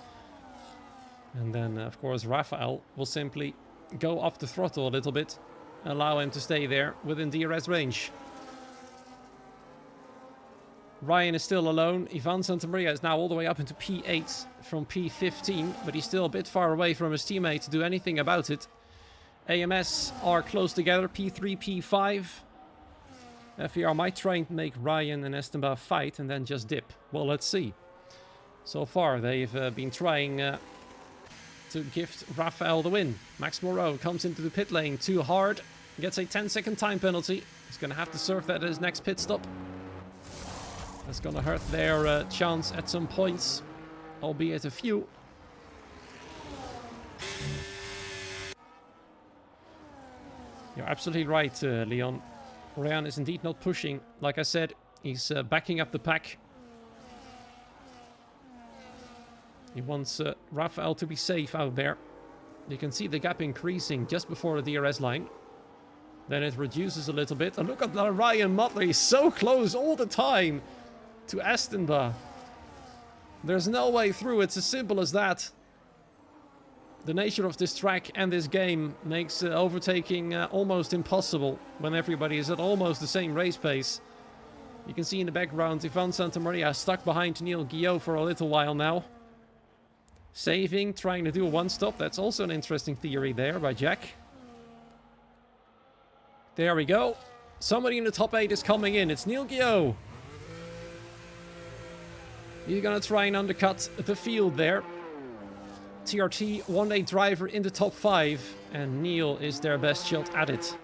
And then, of course, Rafael will simply go off the throttle a little bit, allow him to stay there within DRS range. Ryan is still alone. Ivan Santamaria is now all the way up into P8 from P15, but he's still a bit far away from his teammate to do anything about it. AMS are close together, P3, P5. FVR might try and make Ryan and Estenba fight and then just dip. Well, let's see. So far, they've been trying to gift Rafael the win. Max Moreau comes into the pit lane too hard. Gets a 10-second time penalty. He's going to have to serve that at his next pit stop. That's going to hurt their chance at some points, albeit a few. You're absolutely right, Leon. Ryan is indeed not pushing. Like I said, he's backing up the pack. He wants Rafael to be safe out there. You can see the gap increasing just before the DRS line. Then it reduces a little bit. And look at Ryan Motley. He's so close all the time to Estenba. There's no way through. It's as simple as that. The nature of this track and this game makes overtaking almost impossible when everybody is at almost the same race pace. You can see in the background Ivan Santamaria stuck behind Neil Guillot for a little while now. Saving, trying to do a one-stop. That's also an interesting theory there by Jack. There we go. Somebody in the top 8 is coming in. It's Neil Guillot. He's going to try and undercut the field there. TRT, 1-8 driver in the top 5. And Neil is their best shot at it.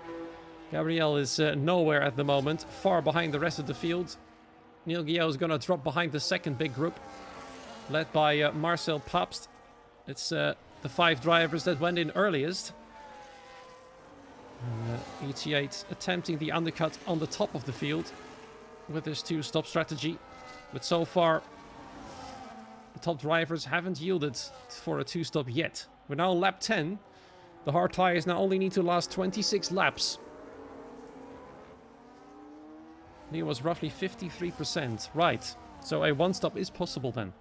Gabriel is nowhere at the moment. Far behind the rest of the field. Neil Guillot is going to drop behind the second big group. Led by Marcel Pabst. It's the 5 drivers that went in earliest. ET8 attempting the undercut on the top of the field with his 2-stop strategy. But so far, the top drivers haven't yielded for a 2-stop yet. We're now on lap 10. The hard tires now only need to last 26 laps. Neil was roughly 53%. Right. So a 1-stop is possible then.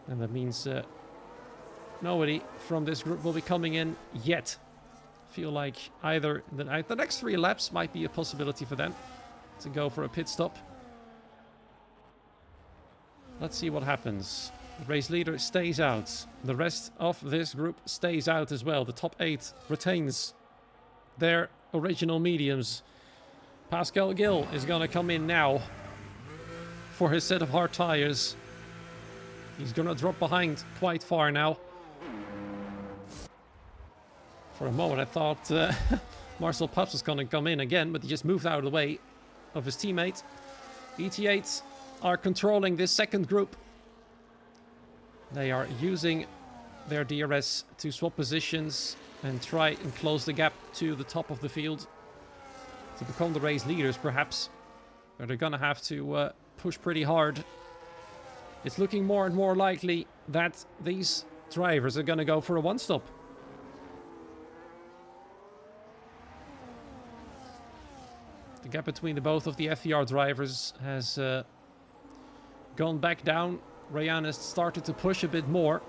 And that means nobody from this group will be coming in yet. Feel like either the next 3 laps might be a possibility for them to go for a pit stop. Let's see what happens. The race leader stays out. The rest of this group stays out as well. The top 8 retains their original mediums. Pascal Gill is going to come in now for his set of hard tires. He's going to drop behind quite far now. For a moment I thought Marcel Pabst was going to come in again, but he just moved out of the way of his teammate. ET8 are controlling this second group. They are using their DRS to swap positions and try and close the gap to the top of the field. To become the race leaders perhaps. But they're going to have to push pretty hard. It's looking more and more likely that these drivers are going to go for a 1-stop. The gap between the both of the FDR drivers has gone back down. Rayan has started to push a bit more.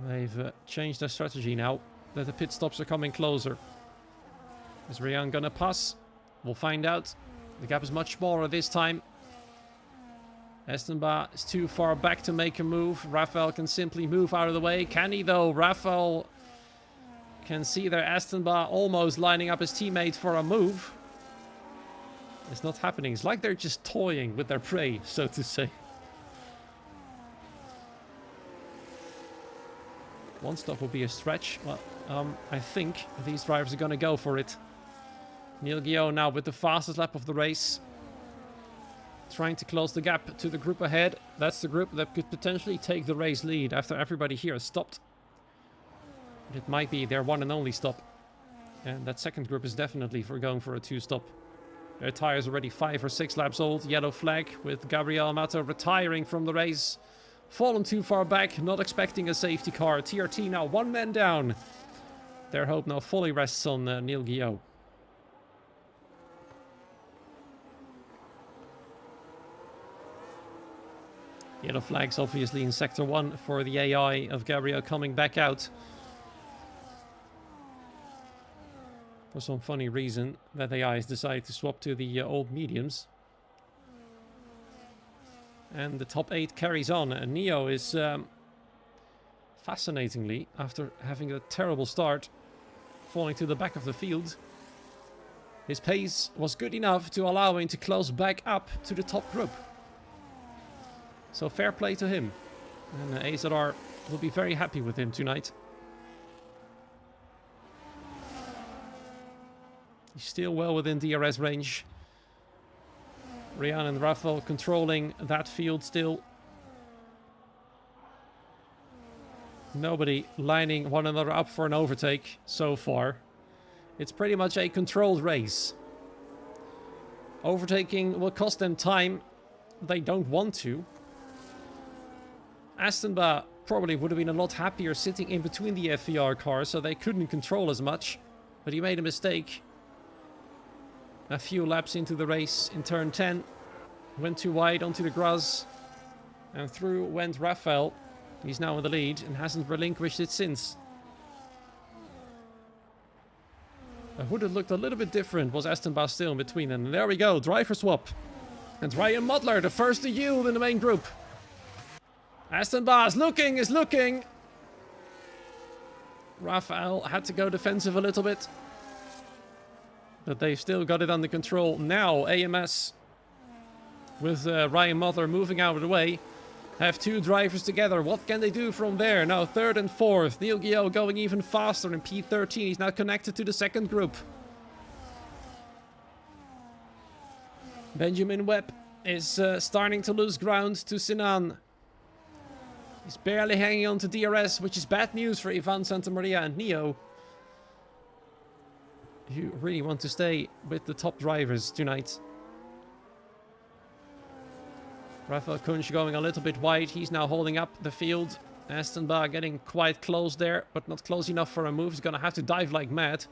They've changed their strategy now that the pit stops are coming closer. Is Rayan going to pass? We'll find out. The gap is much smaller this time. Estenba is too far back to make a move. Rafael can simply move out of the way. Can he though? Rafael can see there Estenba almost lining up his teammate for a move. It's not happening. It's like they're just toying with their prey, so to say. 1-stop will be a stretch. Well, I think these drivers are going to go for it. Neil Guillot now with the fastest lap of the race. Trying to close the gap to the group ahead. That's the group that could potentially take the race lead after everybody here has stopped. It might be their one and only stop. And that second group is definitely going for a 2-stop. Their tires already 5 or 6 laps old. Yellow flag with Gabriel Amato retiring from the race. Fallen too far back, not expecting a safety car. TRT now 1 man down. Their hope now fully rests on Neil Guillot. Yellow flags obviously in Sector 1 for the AI of Gabriel coming back out. For some funny reason, that AI has decided to swap to the old mediums. And the top 8 carries on. And Neo is, fascinatingly, after having a terrible start, falling to the back of the field. His pace was good enough to allow him to close back up to the top group. So fair play to him. And AZR will be very happy with him tonight. He's still well within DRS range. Ryan and Rafael controlling that field still. Nobody lining one another up for an overtake so far. It's pretty much a controlled race. Overtaking will cost them time. They don't want to. Aston Martin probably would have been a lot happier sitting in between the FVR cars, so they couldn't control as much. But he made a mistake. A few laps into the race in turn 10. Went too wide onto the grass. And through went Rafael. He's now in the lead and hasn't relinquished it since. Who would have looked a little bit different was Aston Martin still in between. And there we go, driver swap. And Ryan Modler, the first to yield in the main group. Aston Martin is looking. Rafael had to go defensive a little bit. But they've still got it under control. Now AMS with Ryan Modler moving out of the way. Have two drivers together. What can they do from there? Now third and fourth. Neil Guillot going even faster in P13. He's now connected to the second group. Benjamin Webb is starting to lose ground to Sinan. He's barely hanging on to DRS, which is bad news for Ivan Santamaria and Neo. You really want to stay with the top drivers tonight. Rafael Kunsch going a little bit wide. He's now holding up the field. Aston Martin getting quite close there, but not close enough for a move. He's going to have to dive like mad,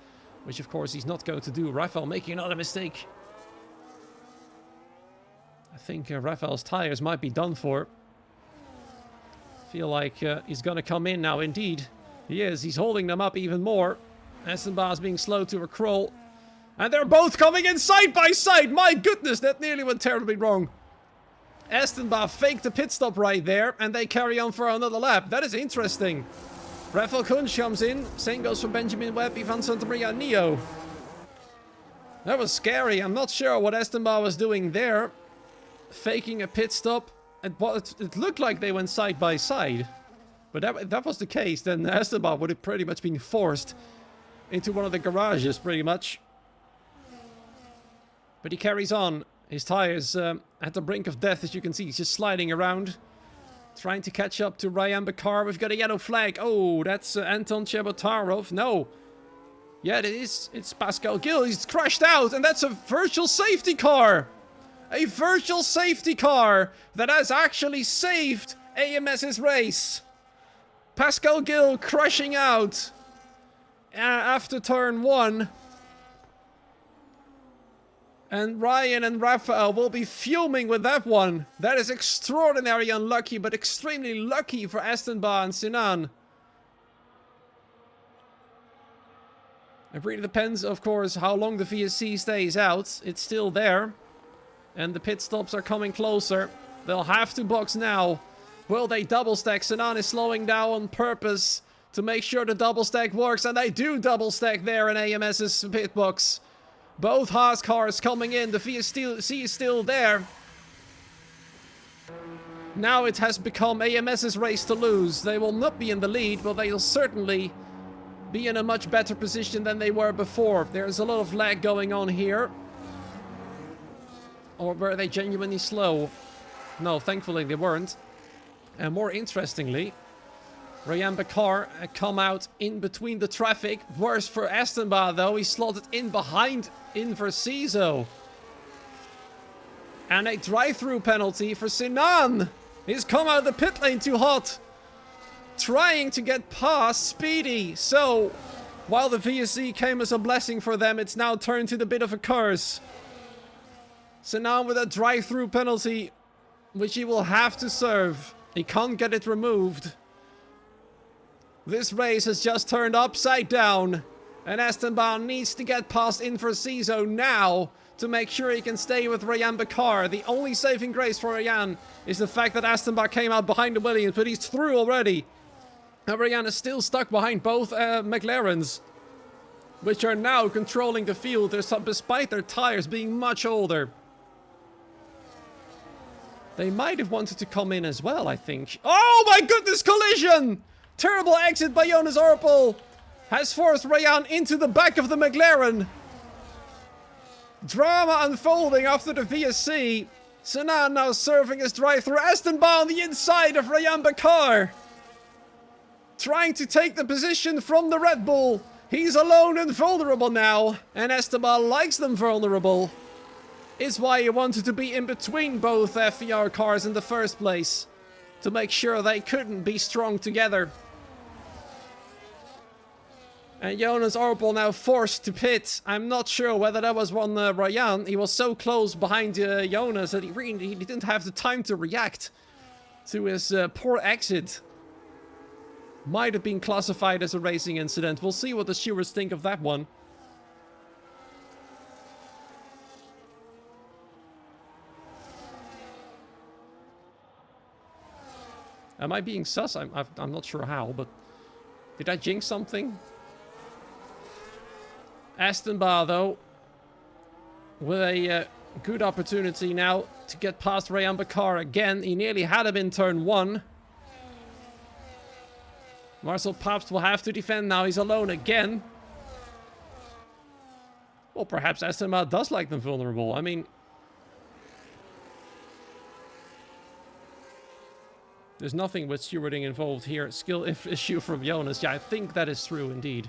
which of course he's not going to do. Rafael making another mistake. I think Rafael's tires might be done for. Feel like he's going to come in now. Indeed, he is. He's holding them up even more. Aston Martin's being slow to a crawl. And they're both coming in side by side. My goodness, that nearly went terribly wrong. Aston Martin faked the pit stop right there, and they carry on for another lap. That is interesting. Rafael Kunsch comes in. Same goes for Benjamin Webb, Ivan Santamaria, and Neo. That was scary. I'm not sure what Aston Martin was doing there. Faking a pit stop. It looked like they went side by side. But that was the case. Then Aston Martin would have pretty much been forced into one of the garages, pretty much. But he carries on. His tires at the brink of death, as you can see. He's just sliding around. Trying to catch up to Ryan Bakar. We've got a yellow flag. Oh, that's Anton Chebotarov. No. Yeah, it is. It's Pascal Gill. He's crashed out. And that's a virtual safety car. A virtual safety car that has actually saved AMS's race. Pascal Gill crashing out after turn 1. And Ryan and Rafael will be fuming with that one. That is extraordinarily unlucky, but extremely lucky for Aston Martin and Sinan. It really depends, of course, how long the VSC stays out. It's still there. And the pit stops are coming closer. They'll have to box now. Will they double stack? Sinan is slowing down on purpose to make sure the double stack works. And they do double stack there in AMS's pit box. Both Haas cars coming in. The VSC is still there. Now it has become AMS's race to lose. They will not be in the lead, but they'll certainly be in a much better position than they were before. There's a lot of lag going on here. Or were they genuinely slow? No, thankfully they weren't. And more interestingly, Ryan Bakar come out in between the traffic. Worse for Aston Martin though. He slotted in behind Inversizo. And a drive-through penalty for Sinan. He's come out of the pit lane too hot. Trying to get past Speedy. So, while the VSC came as a blessing for them, it's now turned to a bit of a curse. Sinan with a drive-through penalty, which he will have to serve. He can't get it removed. This race has just turned upside down. And Aston Martin needs to get past Inversizo now to make sure he can stay with Ryan Bakar. The only saving grace for Ryan is the fact that Aston Martin came out behind the Williams, but he's through already. And Ryan is still stuck behind both McLarens, which are now controlling the field despite their tires being much older. They might have wanted to come in as well, I think. Oh my goodness, collision! Terrible exit by Jonas Orpel. Has forced Rayan into the back of the McLaren. Drama unfolding after the VSC. Sinan now serving his drive-through. Estenba on the inside of Rayan Bakar. Trying to take the position from the Red Bull. He's alone and vulnerable now. And Esteban likes them vulnerable. Is why he wanted to be in between both FVR cars in the first place. To make sure they couldn't be strong together. And Jonas Orpel now forced to pit. I'm not sure whether that was one Rayan. He was so close behind Jonas that he didn't have the time to react to his poor exit. Might have been classified as a racing incident. We'll see what the stewards think of that one. Am I being sus? I'm not sure how, but did I jinx something? Estenba, though, with a good opportunity now to get past Rayan Bakar again. He nearly had him in turn 1. Marcel Pabst will have to defend now. He's alone again. Well, perhaps Estenba does like them vulnerable. I mean, there's nothing with stewarding involved here. Skill issue from Jonas. Yeah, I think that is true indeed.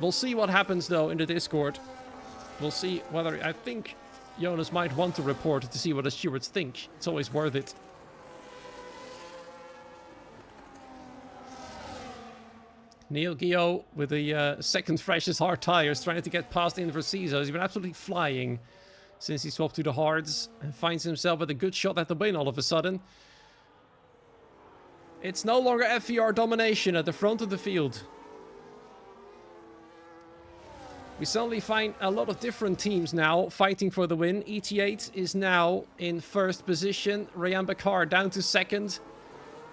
We'll see what happens, though, in the Discord. We'll see whether... I think Jonas might want to report to see what the stewards think. It's always worth it. Neil Gio with the second freshest hard tires, trying to get past Inversizo. He's been absolutely flying since he swapped to the hards. And finds himself with a good shot at the win all of a sudden. It's no longer FVR domination at the front of the field. We suddenly find a lot of different teams now fighting for the win. ET8 is now in first position. Rayan Bakar down to second.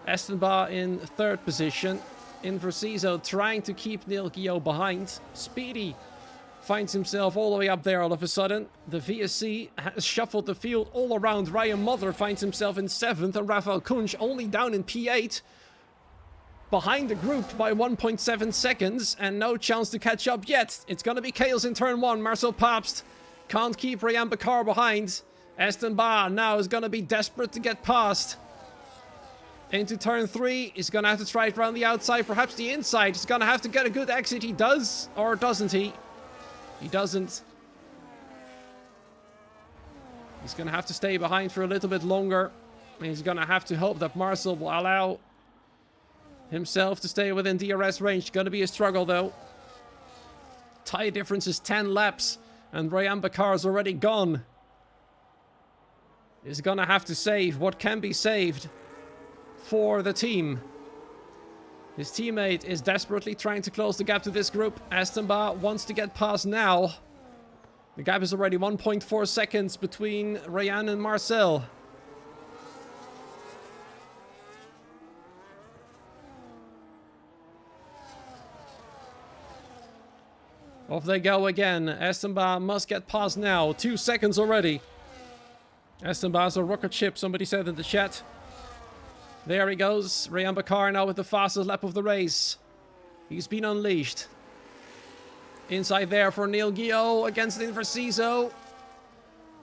Estenba in third position. Inversizo trying to keep Neil Gio behind. Speedy finds himself all the way up there all of a sudden. The VSC has shuffled the field all around. Ryan Mother finds himself in 7th. And Rafael Kunsch only down in P8. Behind the group by 1.7 seconds. And no chance to catch up yet. It's going to be chaos in turn 1. Marcel Pabst can't keep Rayan Bakar behind. Estenba now is going to be desperate to get past. Into turn 3. He's going to have to try it around the outside. Perhaps the inside. He's going to have to get a good exit. He does. Or doesn't he? He doesn't. He's going to have to stay behind for a little bit longer. And he's going to have to hope that Marcel will allow himself to stay within DRS range. Going to be a struggle, though. Tire difference is 10 laps. And Rayan Bakar is already gone. He's going to have to save what can be saved for the team. His teammate is desperately trying to close the gap to this group. Estenba wants to get past now. The gap is already 1.4 seconds between Rayan and Marcel. Off they go again. Estenba must get past now. 2 seconds already. Estenba's a rocket ship, somebody said in the chat. There he goes. Rayan Bakar now with the fastest lap of the race. He's been unleashed. Inside there for Neil Gio against Inversizo.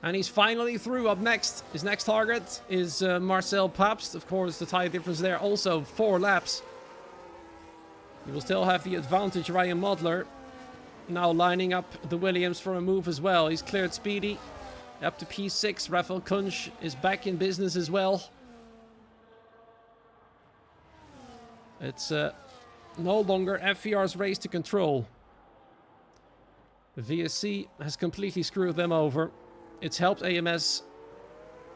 And he's finally through. Up next, his next target is Marcel Pabst. Of course, the tire difference there also 4 laps. He will still have the advantage, Ryan Modler. Now lining up the Williams for a move as well. He's cleared Speedy. Up to P6. Rafael Kunsch is back in business as well. It's no longer FVR's race to control. The VSC has completely screwed them over. It's helped AMS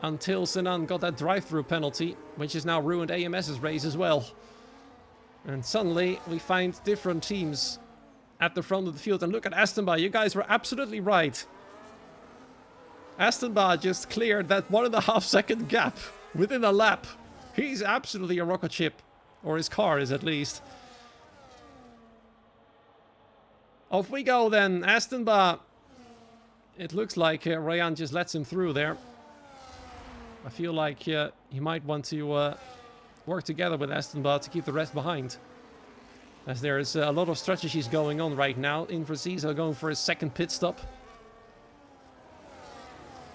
until Sinan got that drive-through penalty, which has now ruined AMS's race as well. And suddenly we find different teams at the front of the field. And look at Estenba. You guys were absolutely right. Estenba just cleared that 1.5 second gap within a lap. He's absolutely a rocket ship. Or his car is, at least. Off we go then. Estenba It looks like Ryan just lets him through there. I feel like he might want to work together with Aston Martin to keep the rest behind. As there's a lot of strategies going on right now. Infrasiso going for his second pit stop.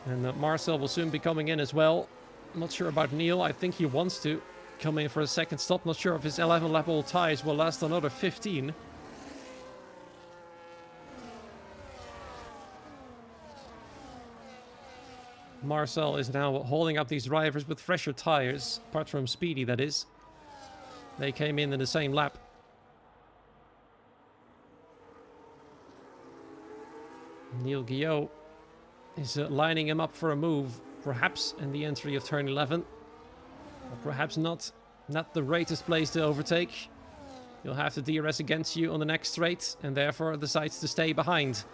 And Marcel will soon be coming in as well. I'm not sure about Neil. I think he wants to come in for a second stop. Not sure if his 11 lap old tires will last another 15. Marcel is now holding up these drivers with fresher tires, apart from Speedy, that is. They came in the same lap. Neil Guillot is lining him up for a move, perhaps in the entry of turn 11. Or perhaps not. Not the greatest place to overtake. You'll have the DRS against you on the next straight, and therefore decides to stay behind.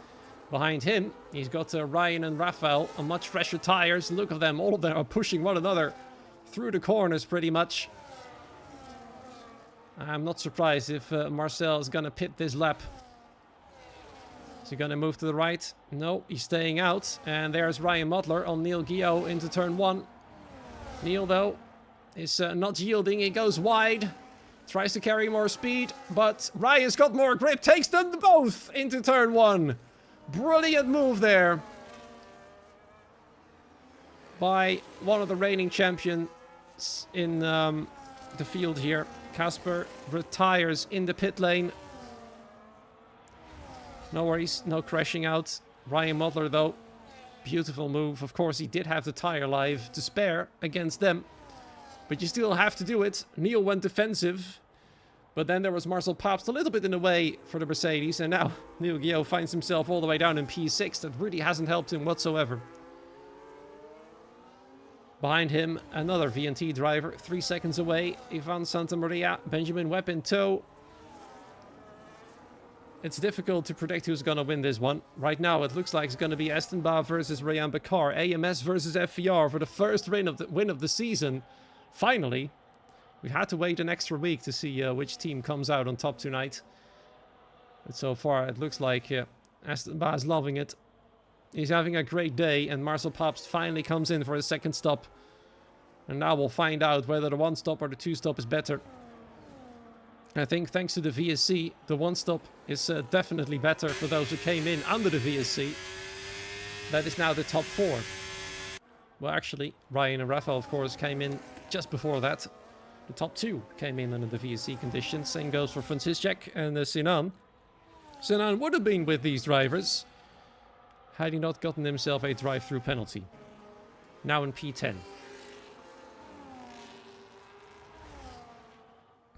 Behind him, he's got Ryan and Rafael on much fresher tires. Look at them, all of them are pushing one another through the corners pretty much. I'm not surprised if Marcel is going to pit this lap. Is he going to move to the right? No, he's staying out. And there's Ryan Mottler on Neil Guillot into turn 1. Neil, though, is not yielding. He goes wide. Tries to carry more speed, but Ryan's got more grip. Takes them both into turn 1. Brilliant move there by one of the reigning champions in the field here. Casper retires in the pit lane. No worries, no crashing out. Ryan Mottler, though, beautiful move. Of course, he did have the tire life to spare against them, but you still have to do it. Neil went defensive. But then there was Marcel Pabst a little bit in the way for the Mercedes. And now Neil Guillot finds himself all the way down in P6. That really hasn't helped him whatsoever. Behind him, another VNT driver. 3 seconds away. Ivan Santamaria, Benjamin Webb in tow. It's difficult to predict who's going to win this one. Right now, it looks like it's going to be Estenba versus Rayan Bakar. AMS versus FVR for the first win of the season. Finally. We had to wait an extra week to see which team comes out on top tonight. But so far, it looks like Estenba is loving it. He's having a great day, and Marcel Pabst finally comes in for his second stop. And now we'll find out whether the 1 stop or the 2 stop is better. I think thanks to the VSC, the 1 stop is definitely better for those who came in under the VSC. That is now the top 4. Well, actually, Ryan and Rafael, of course, came in just before that. The top 2 came in under the VSC conditions. Same goes for Franciscek and Sinan. Sinan would have been with these drivers had he not gotten himself a drive-through penalty. Now in P10.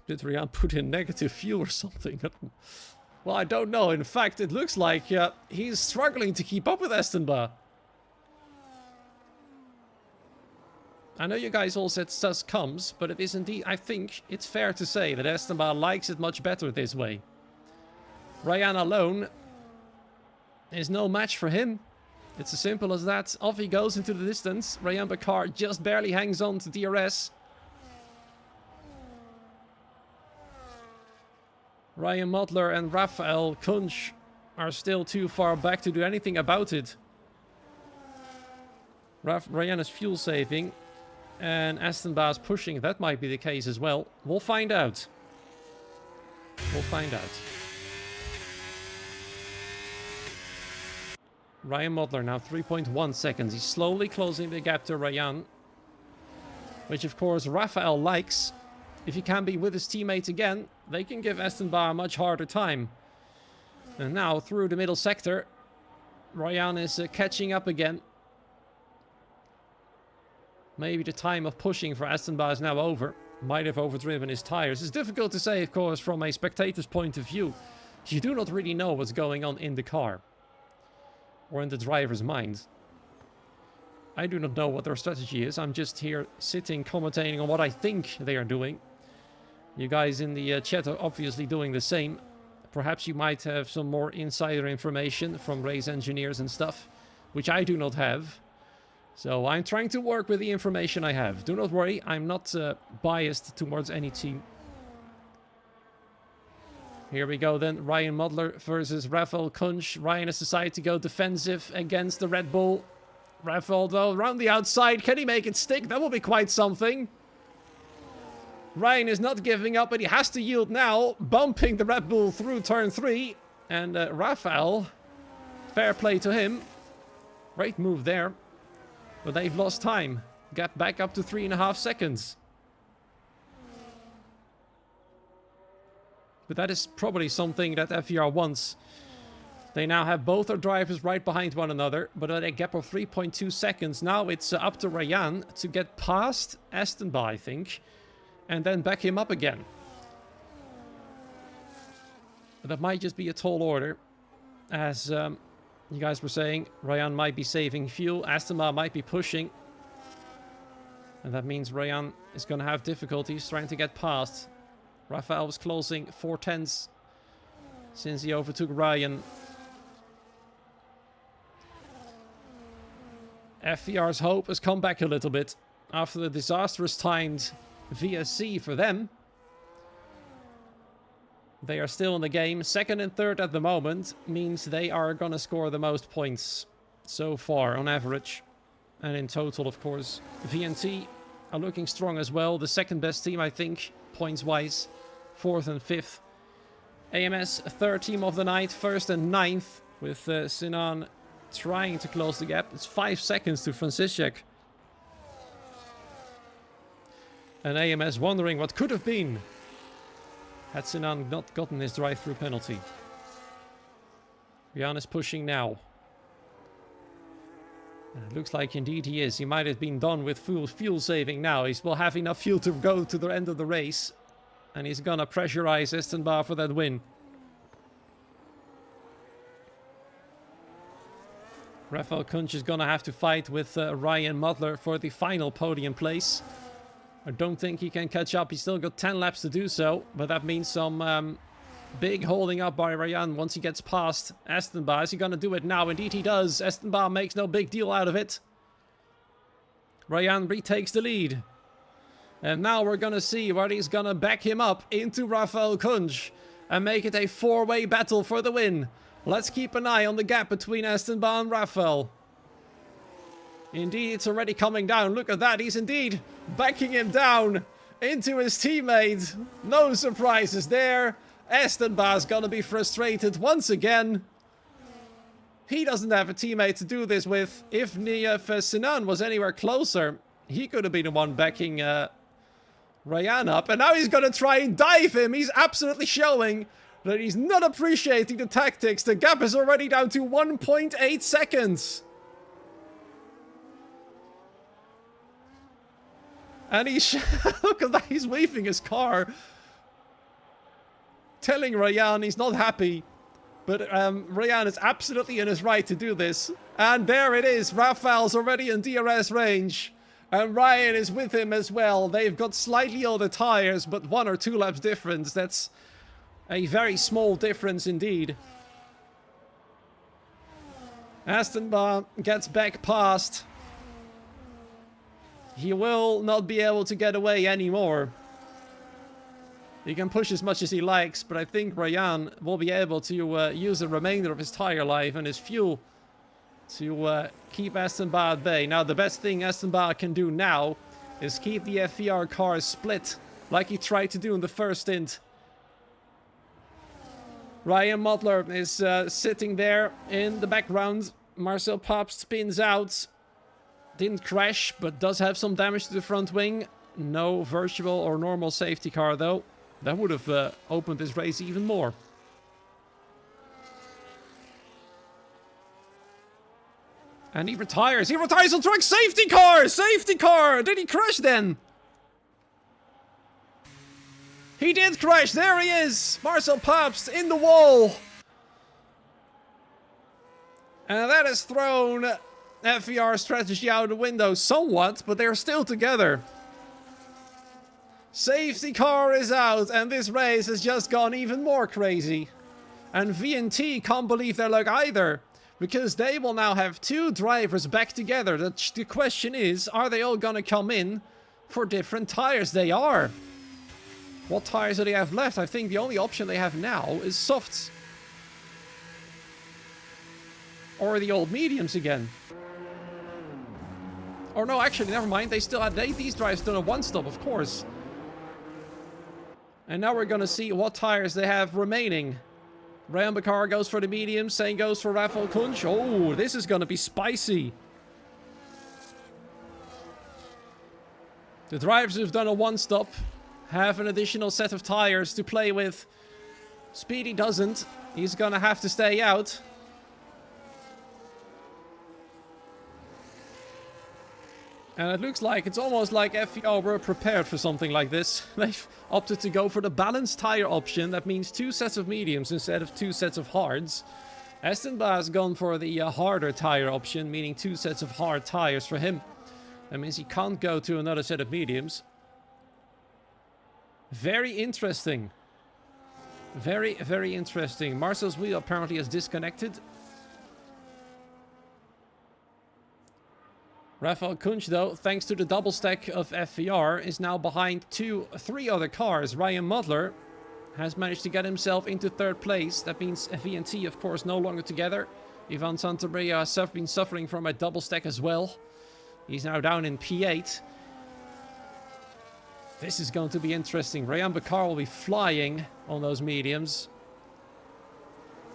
Did Ryan put in negative fuel or something? Well, I don't know. In fact, it looks like he's struggling to keep up with Estenba. I know you guys all said sus comes, but it is indeed, I think it's fair to say that Estenba likes it much better this way. Ryan alone is no match for him. It's as simple as that. Off he goes into the distance. Ryan Bakar just barely hangs on to DRS. Ryan Mottler and Rafael Kunsch are still too far back to do anything about it. Ryan is fuel saving. And Estenba is pushing. That might be the case as well. We'll find out. We'll find out. Ryan Mottler now 3.1 seconds. He's slowly closing the gap to Ryan. Which of course Rafael likes. If he can be with his teammates again, they can give Estenba a much harder time. And now through the middle sector, Ryan is catching up again. Maybe the time of pushing for Estenba is now over. Might have overdriven his tires. It's difficult to say, of course, from a spectator's point of view. You do not really know what's going on in the car. Or in the driver's mind. I do not know what their strategy is. I'm just here sitting, commentating on what I think they are doing. You guys in the chat are obviously doing the same. Perhaps you might have some more insider information from race engineers and stuff. Which I do not have. So I'm trying to work with the information I have. Do not worry, I'm not biased towards any team. Here we go then. Ryan Modler versus Rafael Kunsch. Ryan has decided to go defensive against the Red Bull. Rafael, though, around the outside. Can he make it stick? That will be quite something. Ryan is not giving up, but he has to yield now. Bumping the Red Bull through turn 3. And Rafael, fair play to him. Great move there. But they've lost time. Gap back up to 3.5 seconds. But that is probably something that FVR wants. They now have both their drivers right behind one another, but at a gap of 3.2 seconds. Now it's up to Ryan to get past Estenba, I think, and then back him up again. But that might just be a tall order. As you guys were saying, Ryan might be saving fuel, Estenba might be pushing. And that means Ryan is going to have difficulties trying to get past. Rafael was closing 4/10 since he overtook Ryan. FVR's hope has come back a little bit after the disastrous timed VSC for them. They are still in the game. Second and third at the moment means they are going to score the most points so far on average. And in total, of course, VNT are looking strong as well. The second best team, I think, points-wise. 4th and 5th. AMS, third team of the night, 1st and 9th, with Sinan trying to close the gap. It's 5 seconds to Franciszek. And AMS wondering what could have been had Sinan not gotten his drive-through penalty. Ryan is pushing now. And it looks like indeed he is. He might have been done with fuel saving now. He will have enough fuel to go to the end of the race. And he's gonna pressurize Estenba for that win. Rafael Kunsch is gonna have to fight with Ryan Modler for the final podium place. I don't think he can catch up. He's still got 10 laps to do so. But that means some big holding up by Ryan once he gets past Estenba. Is he gonna do it now? Indeed he does. Estenba makes no big deal out of it. Ryan retakes the lead. And now we're gonna see where he's gonna back him up into Rafael Kunsch and make it a 4-way battle for the win. Let's keep an eye on the gap between Estenba and Rafael. Indeed, it's already coming down. Look at that. He's indeed backing him down into his teammate. No surprises there. Estenba's gonna be frustrated once again. He doesn't have a teammate to do this with. If Sinan was anywhere closer, he could have been the one backing Ryan up. And now he's gonna try and dive him. He's absolutely showing that he's not appreciating the tactics. The gap is already down to 1.8 seconds. And he's... look at that, he's waving his car. Telling Ryan he's not happy. But Ryan is absolutely in his right to do this. And there it is. Rafael's already in DRS range. And Ryan is with him as well. They've got slightly older tires, but 1 or 2 laps difference. That's a very small difference indeed. Estenba gets back past. He will not be able to get away anymore. He can push as much as he likes, but I think Ryan will be able to use the remainder of his tire life and his fuel to keep Estenba at bay. Now, the best thing Estenba can do now is keep the FVR cars split, like he tried to do in the first stint. Ryan Modler is sitting there in the background. Marcel Pape spins out. Didn't crash, but does have some damage to the front wing. No virtual or normal safety car, though. That would have opened this race even more. And he retires. He retires on track. Safety car! Safety car! Did he crash then? He did crash. There he is. Marcel Pabst in the wall. And that has thrown FVR strategy out the window somewhat, but they're still together. Safety car is out, and this race has just gone even more crazy. And VNT can't believe their luck either, because they will now have 2 drivers back together. The question is, are they all gonna come in for different tires? They are. What tires do they have left? I think the only option they have now is softs. Or the old mediums again. Or no, actually, never mind. They still have these drivers done a one-stop, of course. And now we're going to see what tires they have remaining. Ryan Bakar goes for the mediums. Same goes for Rafael Kunsch. Oh, this is going to be spicy. The drivers who've done a one-stop have an additional set of tires to play with. Speedy doesn't. He's going to have to stay out. And it looks like it's almost like FVR were prepared for something like this. They've opted to go for the balanced tire option. That means 2 sets of mediums instead of 2 sets of hards. Estenba has gone for the harder tire option, meaning 2 sets of hard tires for him. That means he can't go to another set of mediums. Very interesting. Very, very interesting. Marcel's wheel apparently is disconnected. Rafael Kunsch, though, thanks to the double stack of FVR, is now behind 3 other cars. Ryan Mudler has managed to get himself into 3rd place. That means VNT, of course, no longer together. Ivan Santamaria has been suffering from a double stack as well. He's now down in P8. This is going to be interesting. Ryan Bakar will be flying on those mediums.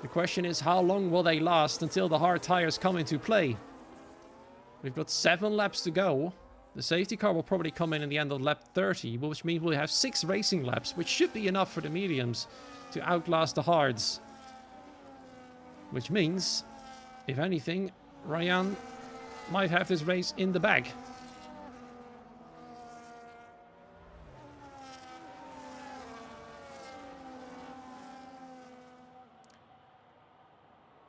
The question is, how long will they last until the hard tires come into play? We've got 7 laps to go. The safety car will probably come in the end of lap 30, which means we'll have 6 racing laps, which should be enough for the mediums to outlast the hards. Which means, if anything, Ryan might have this race in the bag.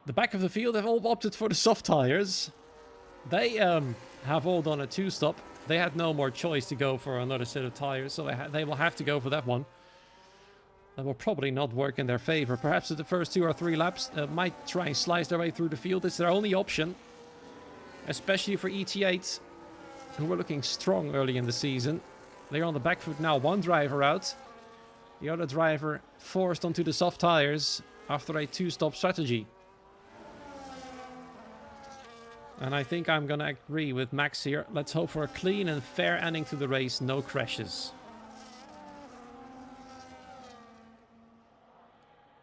The back of the field have all opted for the soft tires. They have all done a 2-stop. They had no more choice to go for another set of tires, so they will have to go for that one. That will probably not work in their favor. Perhaps at the first 2 or 3 laps, might try and slice their way through the field. It's their only option, especially for ET8, who were looking strong early in the season. They're on the back foot now. 1 driver out. The other driver forced onto the soft tires after a 2-stop strategy. And I think I'm going to agree with Max here. Let's hope for a clean and fair ending to the race. No crashes.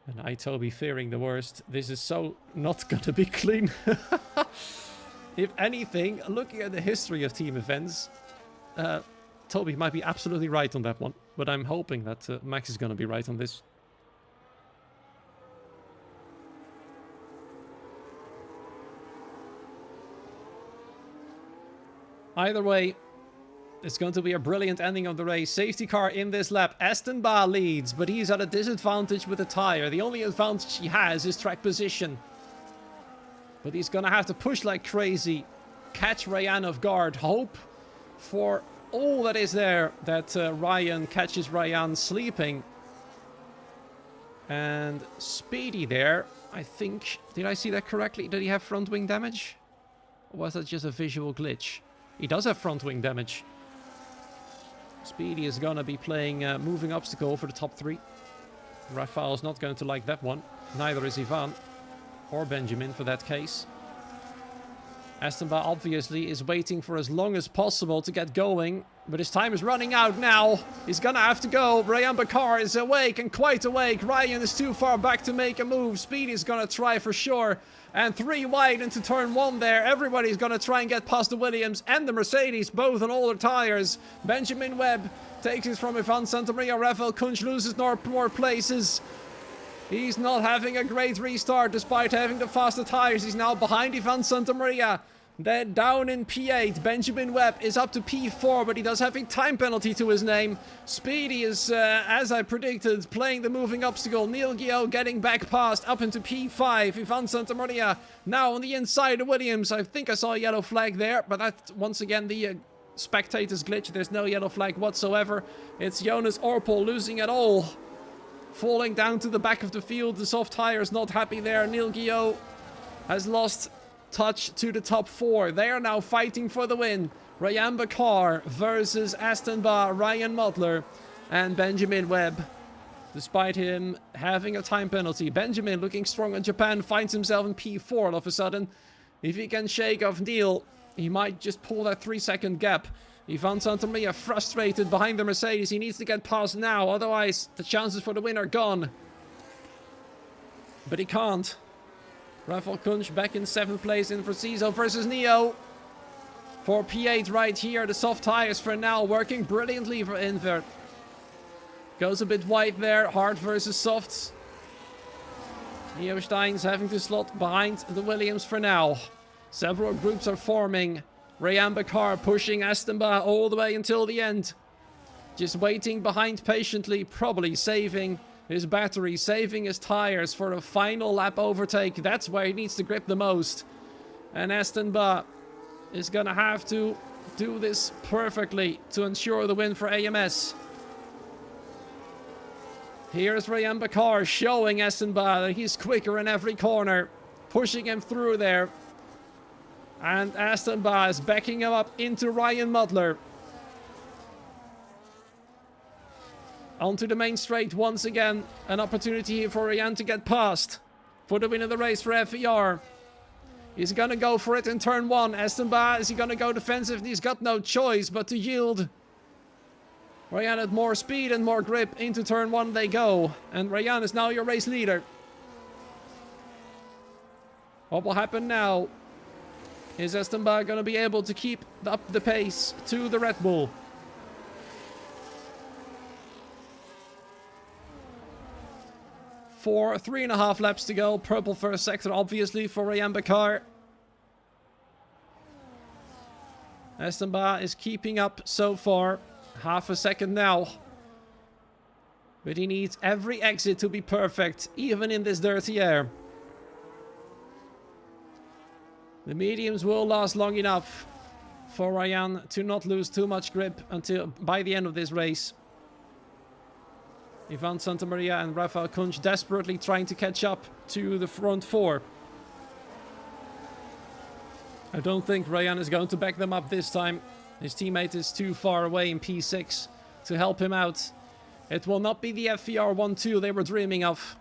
And I, Toby, fearing the worst. This is so not going to be clean. If anything, looking at the history of team events, Toby might be absolutely right on that one. But I'm hoping that Max is going to be right on this. Either way, it's going to be a brilliant ending of the race. Safety car in this lap. Estenba leads, but he's at a disadvantage with the tire. The only advantage he has is track position. But he's going to have to push like crazy. Catch Ryan off guard. Hope for all that is there that Ryan catches Ryan sleeping. And Speedy there, I think. Did I see that correctly? Did he have front wing damage? Or was that just a visual glitch? He does have front wing damage. Speedy is going to be playing moving obstacle for the top 3. Rafael is not going to like that one. Neither is Ivan. Or Benjamin for that case. Estenba obviously is waiting for as long as possible to get going. But his time is running out now. He's going to have to go. Ryan Bakar is awake and quite awake. Ryan is too far back to make a move. Speedy is going to try for sure. And 3 wide into turn 1 there. Everybody's going to try and get past the Williams and the Mercedes, both on older tires. Benjamin Webb takes it from Ivan Santamaria. Rafael Kunsch loses more places. He's not having a great restart despite having the faster tires. He's now behind Ivan Santamaria. Then down in P8, Benjamin Webb is up to P4, but he does have a time penalty to his name. Speedy is, as I predicted, playing the moving obstacle. Neil Gio getting back past, up into P5. Ivan Santamaria now on the inside of Williams. I think I saw a yellow flag there, but that's once again the spectators glitch. There's no yellow flag whatsoever. It's Jonas Orpol losing it all. Falling down to the back of the field. The soft tires not happy there. Neil Gio has lost touch to the top 4. They are now fighting for the win. Ryan Bakar versus Estenba, Ryan Mudler. and Benjamin Webb. Despite him having a time penalty, Benjamin, looking strong in Japan, finds himself in P4 all of a sudden. If he can shake off Neil, he might just pull that 3-second gap. Ivan Santamaria frustrated behind the Mercedes. He needs to get past now, otherwise the chances for the win are gone. But he can't. Rafael Kunsch back in 7th place in for Ciso versus Neo. For P8 right here, the soft tires for now working brilliantly for Invert. Goes a bit wide there, hard versus softs. Neo Stein's having to slot behind the Williams for now. Several groups are forming. Rayan Bakar pushing Aston all the way until the end. Just waiting behind patiently, probably saving his battery, saving his tires for a final lap overtake. That's where he needs to grip the most. And Aston is gonna have to do this perfectly to ensure the win for AMS. Here's Rayan Bakar showing Aston that he's quicker in every corner, pushing him through there. And Aston is backing him up into Ryan Mutler. Onto the main straight once again. An opportunity here for Rayan to get past for the win of the race for FER. He's gonna go for it in turn 1. Aston is he gonna go defensive? He's got no choice but to yield. Rayan had more speed and more grip. Into turn 1 they go. And Rayan is now your race leader. What will happen now? Is Aston going to be able to keep up the pace to the Red Bull? For 3.5 laps to go. Purple first sector, obviously, for Rayan Bakar. Aston is keeping up so far. Half a second now. But he needs every exit to be perfect, even in this dirty air. The mediums will last long enough for Rayan to not lose too much grip until by the end of this race. Ivan Santamaria and Rafael Kunsch desperately trying to catch up to the front 4. I don't think Rayan is going to back them up this time. His teammate is too far away in P6 to help him out. It will not be the FER 1-2 they were dreaming of.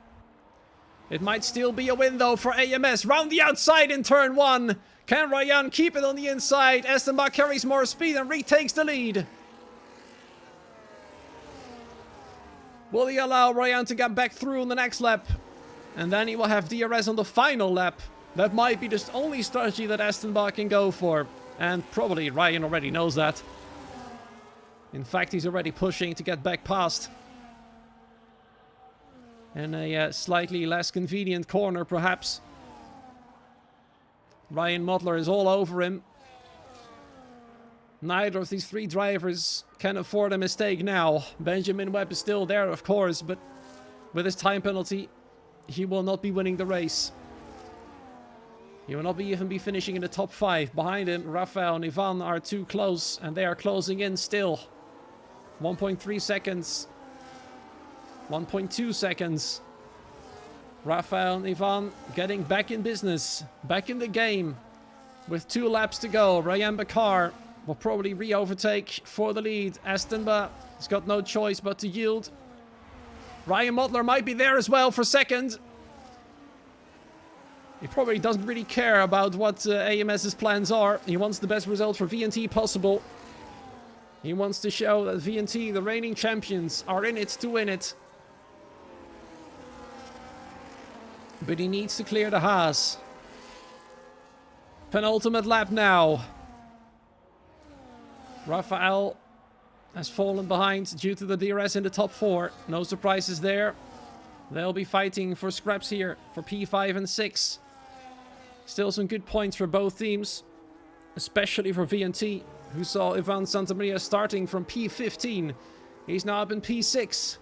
It might still be a win though for AMS. Round the outside in turn 1. Can Rayan keep it on the inside? Aston carries more speed and retakes the lead. Will he allow Rayan to get back through on the next lap? And then he will have DRS on the final lap. That might be the only strategy that Aston can go for. And probably Rayan already knows that. In fact, he's already pushing to get back past. In a slightly less convenient corner, perhaps. Ryan Mutler is all over him. Neither of these 3 drivers can afford a mistake now. Benjamin Webb is still there, of course, but with his time penalty, he will not be winning the race. He will not even be finishing in the top 5. Behind him, Rafael and Ivan are too close, and they are closing in still. 1.3 seconds. 1.2 seconds. Rafael and Ivan getting back in business. Back in the game. With 2 laps to go. Rayan Bakar will probably re-overtake for the lead. Aston has got no choice but to yield. Ryan Mutler might be there as well for second. He probably doesn't really care about what AMS's plans are. He wants the best result for VNT possible. He wants to show that VNT, the reigning champions, are in it to win it. But he needs to clear the Haas. Penultimate lap now. Rafael has fallen behind due to the DRS in the top 4. No surprises there. They'll be fighting for scraps here for P5 and 6. Still some good points for both teams. Especially for VNT, who saw Ivan Santamaria starting from P15. He's now up in P6.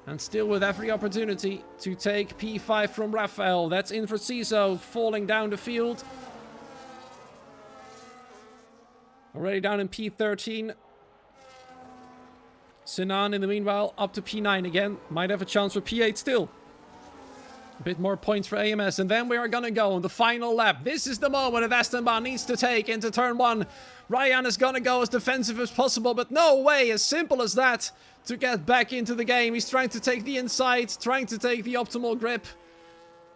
And still with every opportunity to take P5 from Rafael. That's in for Ciso, falling down the field. Already down in P13. Sinan in the meanwhile up to P9 again. Might have a chance for P8 still. A bit more points for AMS, and then we are gonna go on the final lap. This is the moment that Esteban needs to take into turn 1. Ryan is gonna go as defensive as possible, but no way, as simple as that, to get back into the game. He's trying to take the inside, trying to take the optimal grip.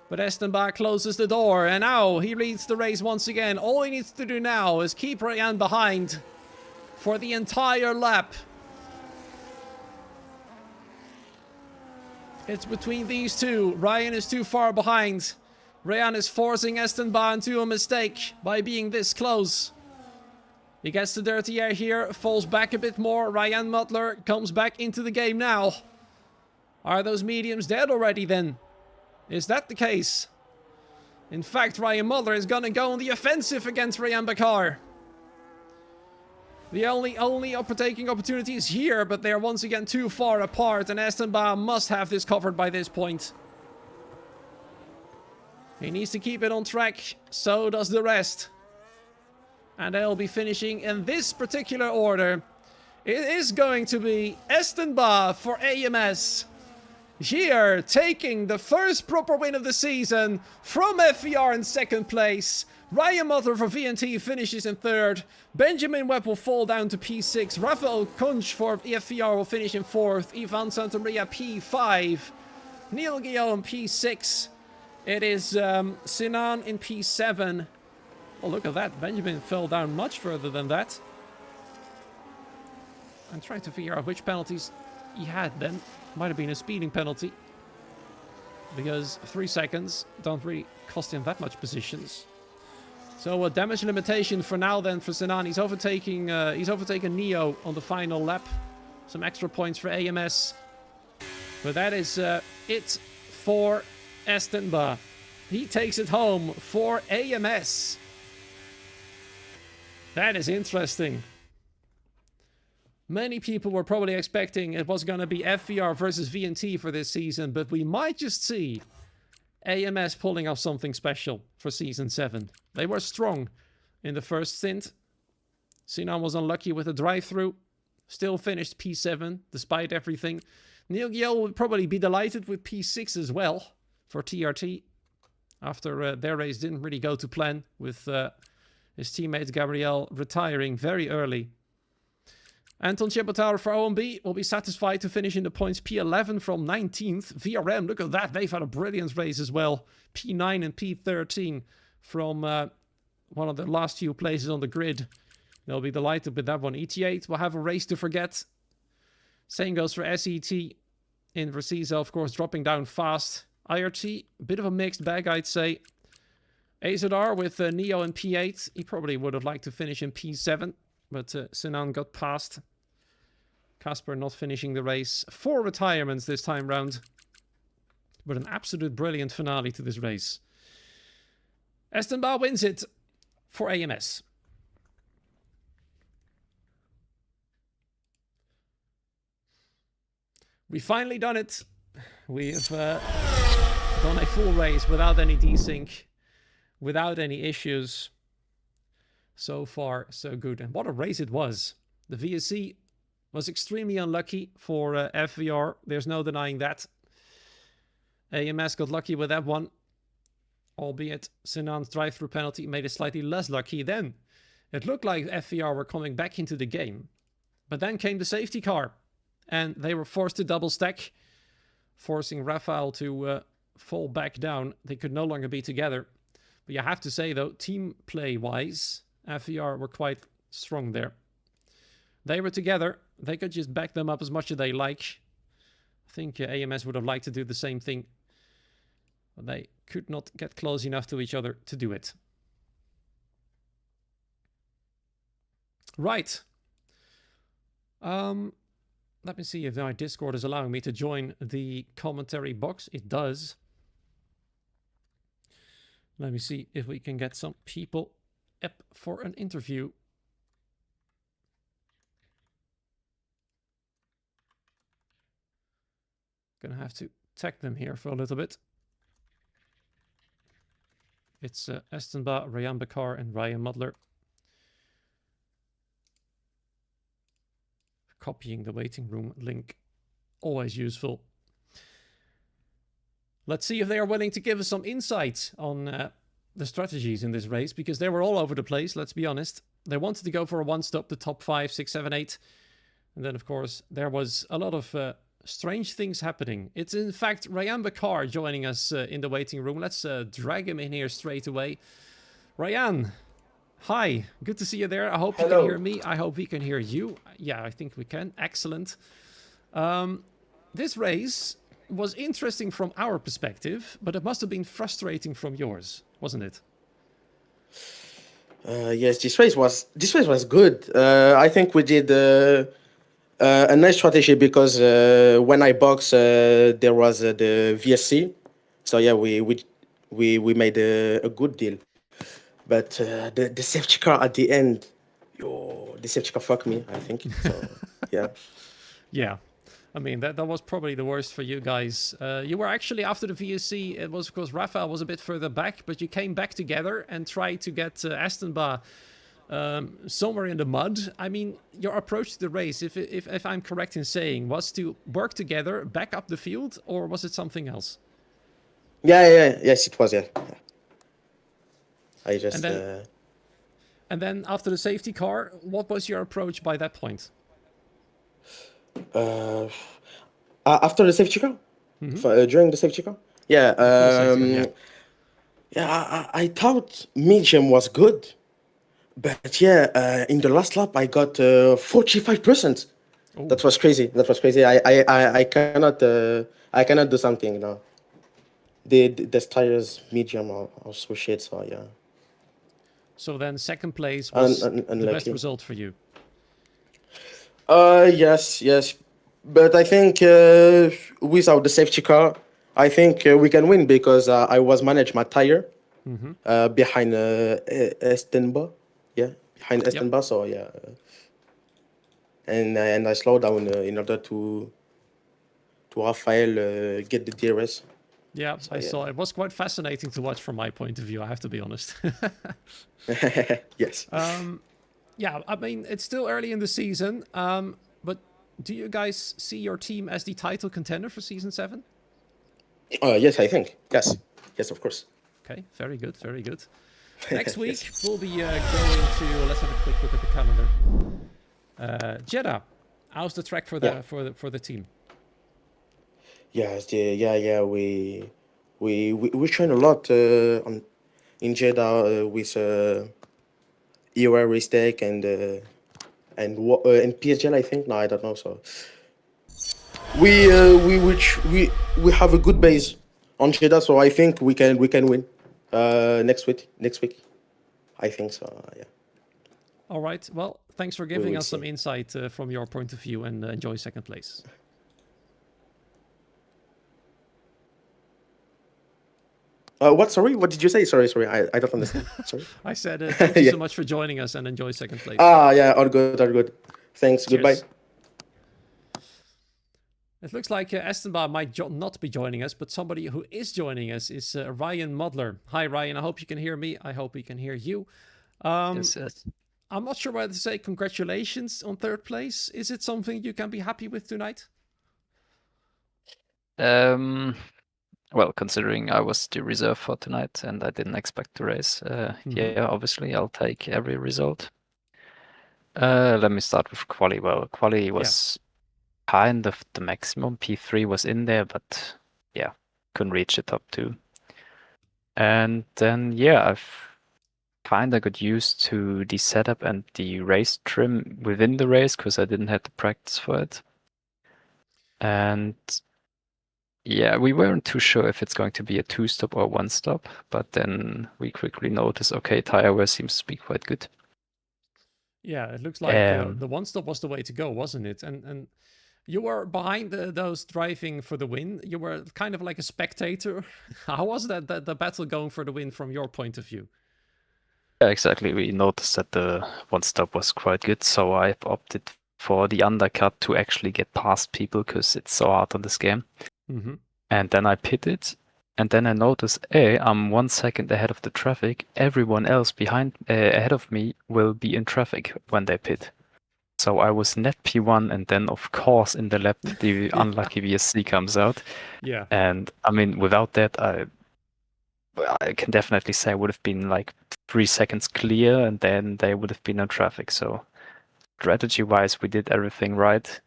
But Esteban closes the door, and now he leads the race once again. All he needs to do now is keep Ryan behind for the entire lap. It's between these two. Ryan is too far behind. Ryan is forcing Esteban to a mistake by being this close. He gets the dirty air here, falls back a bit more. Ryan Mutler comes back into the game now. Are those mediums dead already then? Is that the case? In fact, Ryan Mutler is gonna go on the offensive against Ryan Bakar. The only overtaking opportunities here, but they're once again too far apart, and Esteban must have this covered by this point. He needs to keep it on track, so does the rest. And they'll be finishing in this particular order. It is going to be Esteban for AMS. Here, taking the first proper win of the season from FVR in second place. Ryan Mutler for VNT finishes in third. Benjamin Webb will fall down to P6. Rafael Kunch for FVR will finish in fourth. Ivan Santamaria P5. Neil Guillaume P6. It is Sinan in P7. Oh, look at that. Benjamin fell down much further than that. I'm trying to figure out which penalties he had then. Might have been a speeding penalty. Because 3 seconds don't really cost him that much positions. So a damage limitation for now then for Sinan. He's overtaking Neo on the final lap. Some extra points for AMS. But that is it for Esteban. He takes it home for AMS. That is interesting. Many people were probably expecting it was going to be FVR versus VNT for this season, but we might just see AMS pulling off something special for Season 7. They were strong in the first stint. Sinan was unlucky with a drive-through. Still finished P7, despite everything. Neil Giel would probably be delighted with P6 as well for TRT. After their race didn't really go to plan, with his teammate Gabriel retiring very early. Anton Chebotaur for OMB will be satisfied to finish in the points P11 from 19th. VRM, look at that. They've had a brilliant race as well. P9 and P13 from one of the last few places on the grid. They'll be delighted with that one. ET8 will have a race to forget. Same goes for SET. In Versiza, of course, dropping down fast. IRT, a bit of a mixed bag, I'd say. AZR with Neo in P8. He probably would have liked to finish in P7. But Sinan got past. Casper not finishing the race. 4 retirements this time round. But an absolute brilliant finale to this race. Esteban wins it for AMS. We finally done it. We've done a full race without any desync. Without any issues. So far, so good. And what a race it was. The VSC was extremely unlucky for FVR. There's no denying that. AMS got lucky with that one. Albeit Sinan's drive-through penalty made it slightly less lucky then. It looked like FVR were coming back into the game. But then came the safety car. And they were forced to double stack. Forcing Rafael to fall back down. They could no longer be together. But you have to say though, team play-wise, FVR were quite strong there. They were together. They could just back them up as much as they like. I think AMS would have liked to do the same thing. But they could not get close enough to each other to do it. Right. Let me see if my Discord is allowing me to join the commentary box. It does. Let me see if we can get some people up for an interview. Gonna have to tag them here for a little bit. It's Esteban, Ryan Bakar, and Ryan Mutler. Copying the waiting room link, always useful. Let's see if they are willing to give us some insight on the strategies in this race, because they were all over the place, let's be honest. They wanted to go for a one-stop, the top 5, 6, 7, 8. And then, of course, there was a lot of strange things happening. It's, in fact, Ryan Bakar joining us in the waiting room. Let's drag him in here straight away. Ryan, hi. Good to see you there. I hope you can hear me. I hope we can hear you. Yeah, I think we can. Excellent. This race was interesting from our perspective, but it must have been frustrating from yours, wasn't it? Yes, this race was good. I think we did a nice strategy because when I boxed, there was the VSC, so yeah, we made a good deal. But the safety car at the end, the safety car fucked me, I think. So yeah. Yeah. I mean, that was probably the worst for you guys. You were actually, after the VSC, it was because Rafael was a bit further back, but you came back together and tried to get Estenba somewhere in the mud. I mean, your approach to the race, if I'm correct in saying, was to work together, back up the field, or was it something else? Yes, it was, yeah. I just... And then after the safety car, what was your approach by that point? After the safety car? During the safety car? Yeah, I thought medium was good. But yeah, in the last lap, I got 45%. Oh. That was crazy. I cannot do something, you know. The tires medium are so shit, so yeah. So then second place was the best result for you? Yes. But I think without the safety car, I think we can win because I was managed my tire behind Estenba. Yeah, behind Estenba, so yeah. And I slowed down in order to Rafael get the DRS. Yeah, so, I saw. It was quite fascinating to watch from my point of view, I have to be honest. Yes. Yeah, I mean, it's still early in the season, but do you guys see your team as the title contender for Season 7? Yes, I think. Yes, of course. Okay, very good. Next week, we'll be going to, let's have a quick look at the calendar. Jeddah, how's the track for the team? Yes, we train a lot in Jeddah with EOR race tech and PSGL, I think. No, I don't know. So we have a good base on Jeddah, so I think we can win next week. I think so. Yeah. All right. Well, thanks for giving us some insight from your point of view, and enjoy second place. What? Sorry, what did you say? Sorry, I don't understand. Sorry. I said thank you so much for joining us, and enjoy second place. Yeah, all good. Thanks. Cheers. Goodbye. It looks like Estenba might not be joining us, but somebody who is joining us is Ryan Modler. Hi, Ryan. I hope you can hear me. I hope we can hear you. Yes. I'm not sure whether to say congratulations on third place. Is it something you can be happy with tonight? Well, considering I was the reserve for tonight and I didn't expect to race, yeah, obviously I'll take every result. Let me start with quali. Well, quali was kind of the maximum. P3 was in there, but yeah, couldn't reach the top 2. And then yeah, I've kind of got used to the setup and the race trim within the race because I didn't have to practice for it. And yeah, we weren't too sure if it's going to be a 2-stop or 1-stop, but then we quickly noticed, okay, tire wear seems to be quite good. Yeah, it looks like the 1-stop was the way to go, wasn't it? And you were behind those driving for the win. You were kind of like a spectator. How was that the battle going for the win from your point of view? Yeah, exactly. We noticed that the 1-stop was quite good, so I've opted for the undercut to actually get past people because it's so hard on this game. And then I pitted, and then I noticed, I'm 1 second ahead of the traffic. Everyone else ahead of me will be in traffic when they pit. So I was net P1, and then of course in the lap the unlucky VSC comes out. Yeah. And I mean, without that, I can definitely say I would have been like 3 seconds clear, and then they would have been on traffic. So strategy-wise, we did everything right.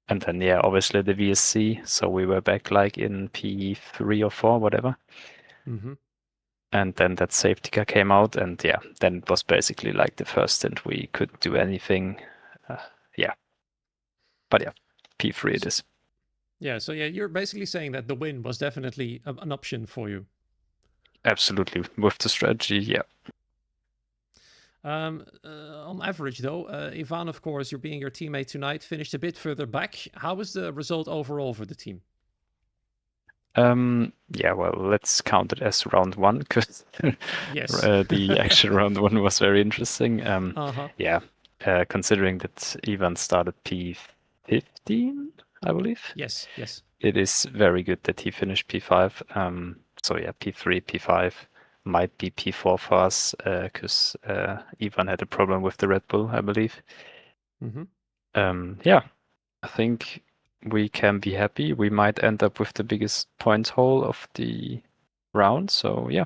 And then, yeah, obviously the VSC. So we were back like in P3 or 4, whatever. Mm-hmm. And then that safety car came out, and yeah, then it was basically like the first stint we couldn't do anything. Yeah. But yeah, P3 it is. Yeah, so yeah, you're basically saying that the win was definitely an option for you. Absolutely. With the strategy, yeah. On average, though, Ivan, of course, you're being your teammate tonight, finished a bit further back. How was the result overall for the team? Yeah, well, let's count it as round 1 because Yes. the actual round 1 was very interesting. Uh-huh. Yeah, considering that Ivan started P15, I believe. Yes, yes. It is very good that he finished P5. So yeah, P3, P5 might be P4 for us because Ivan had a problem with the Red Bull, I believe. Mm-hmm. Yeah, I think we can be happy. We might end up with the biggest points haul of the round. So yeah.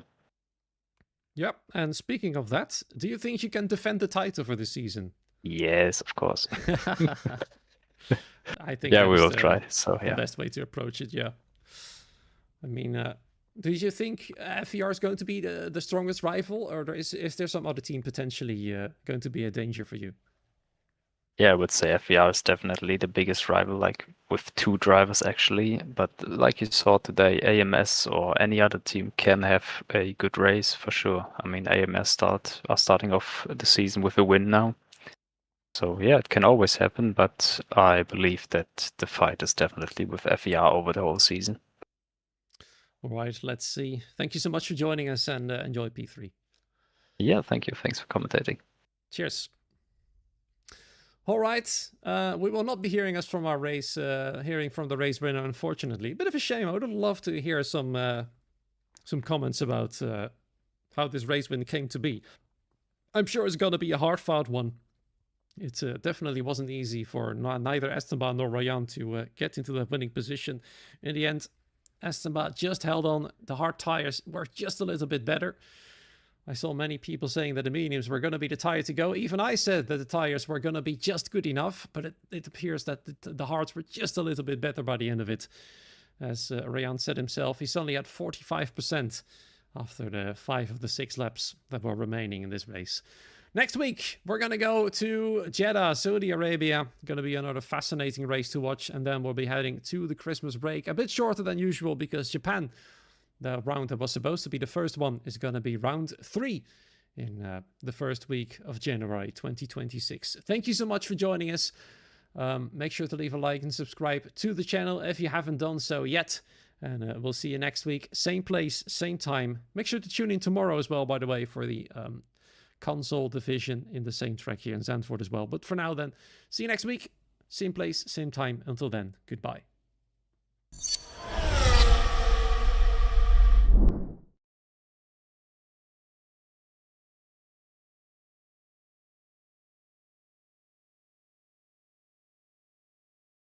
Yep. And speaking of that, do you think you can defend the title for the season? Yes, of course. I think Yeah, that we is will try. So the yeah. best way to approach it. Yeah. I mean, do you think FER is going to be the strongest rival, or is there some other team potentially going to be a danger for you? Yeah, I would say FER is definitely the biggest rival, like with 2 drivers actually. But like you saw today, AMS or any other team can have a good race for sure. I mean, AMS are starting off the season with a win now. So yeah, it can always happen, but I believe that the fight is definitely with FER over the whole season. All right, let's see. Thank you so much for joining us, and enjoy P3. Yeah, thank you. Thanks for commentating. Cheers. All right, we will not be hearing us from our race, hearing from the race winner, unfortunately. Bit of a shame. I would love to hear some comments about how this race win came to be. I'm sure it's gonna be a hard-fought one. It definitely wasn't easy for neither Esteban nor Ryan to get into the winning position. In the end, Esteban just held on. The hard tires were just a little bit better. I saw many people saying that the mediums were going to be the tire to go. Even I said that the tires were going to be just good enough, but it appears that the hards were just a little bit better by the end of it. As Ryan said himself, he's only at 45% after the 5 of the 6 laps that were remaining in this race. Next week, we're going to go to Jeddah, Saudi Arabia. Going to be another fascinating race to watch. And then we'll be heading to the Christmas break. A bit shorter than usual because Japan, the round that was supposed to be the first one, is going to be round 3 in the first week of January 2026. Thank you so much for joining us. Make sure to leave a like and subscribe to the channel if you haven't done so yet. And we'll see you next week. Same place, same time. Make sure to tune in tomorrow as well, by the way, for the console division in the same track here in Zandvoort as well. But for now then, see you next week. Same place, same time. Until then, goodbye.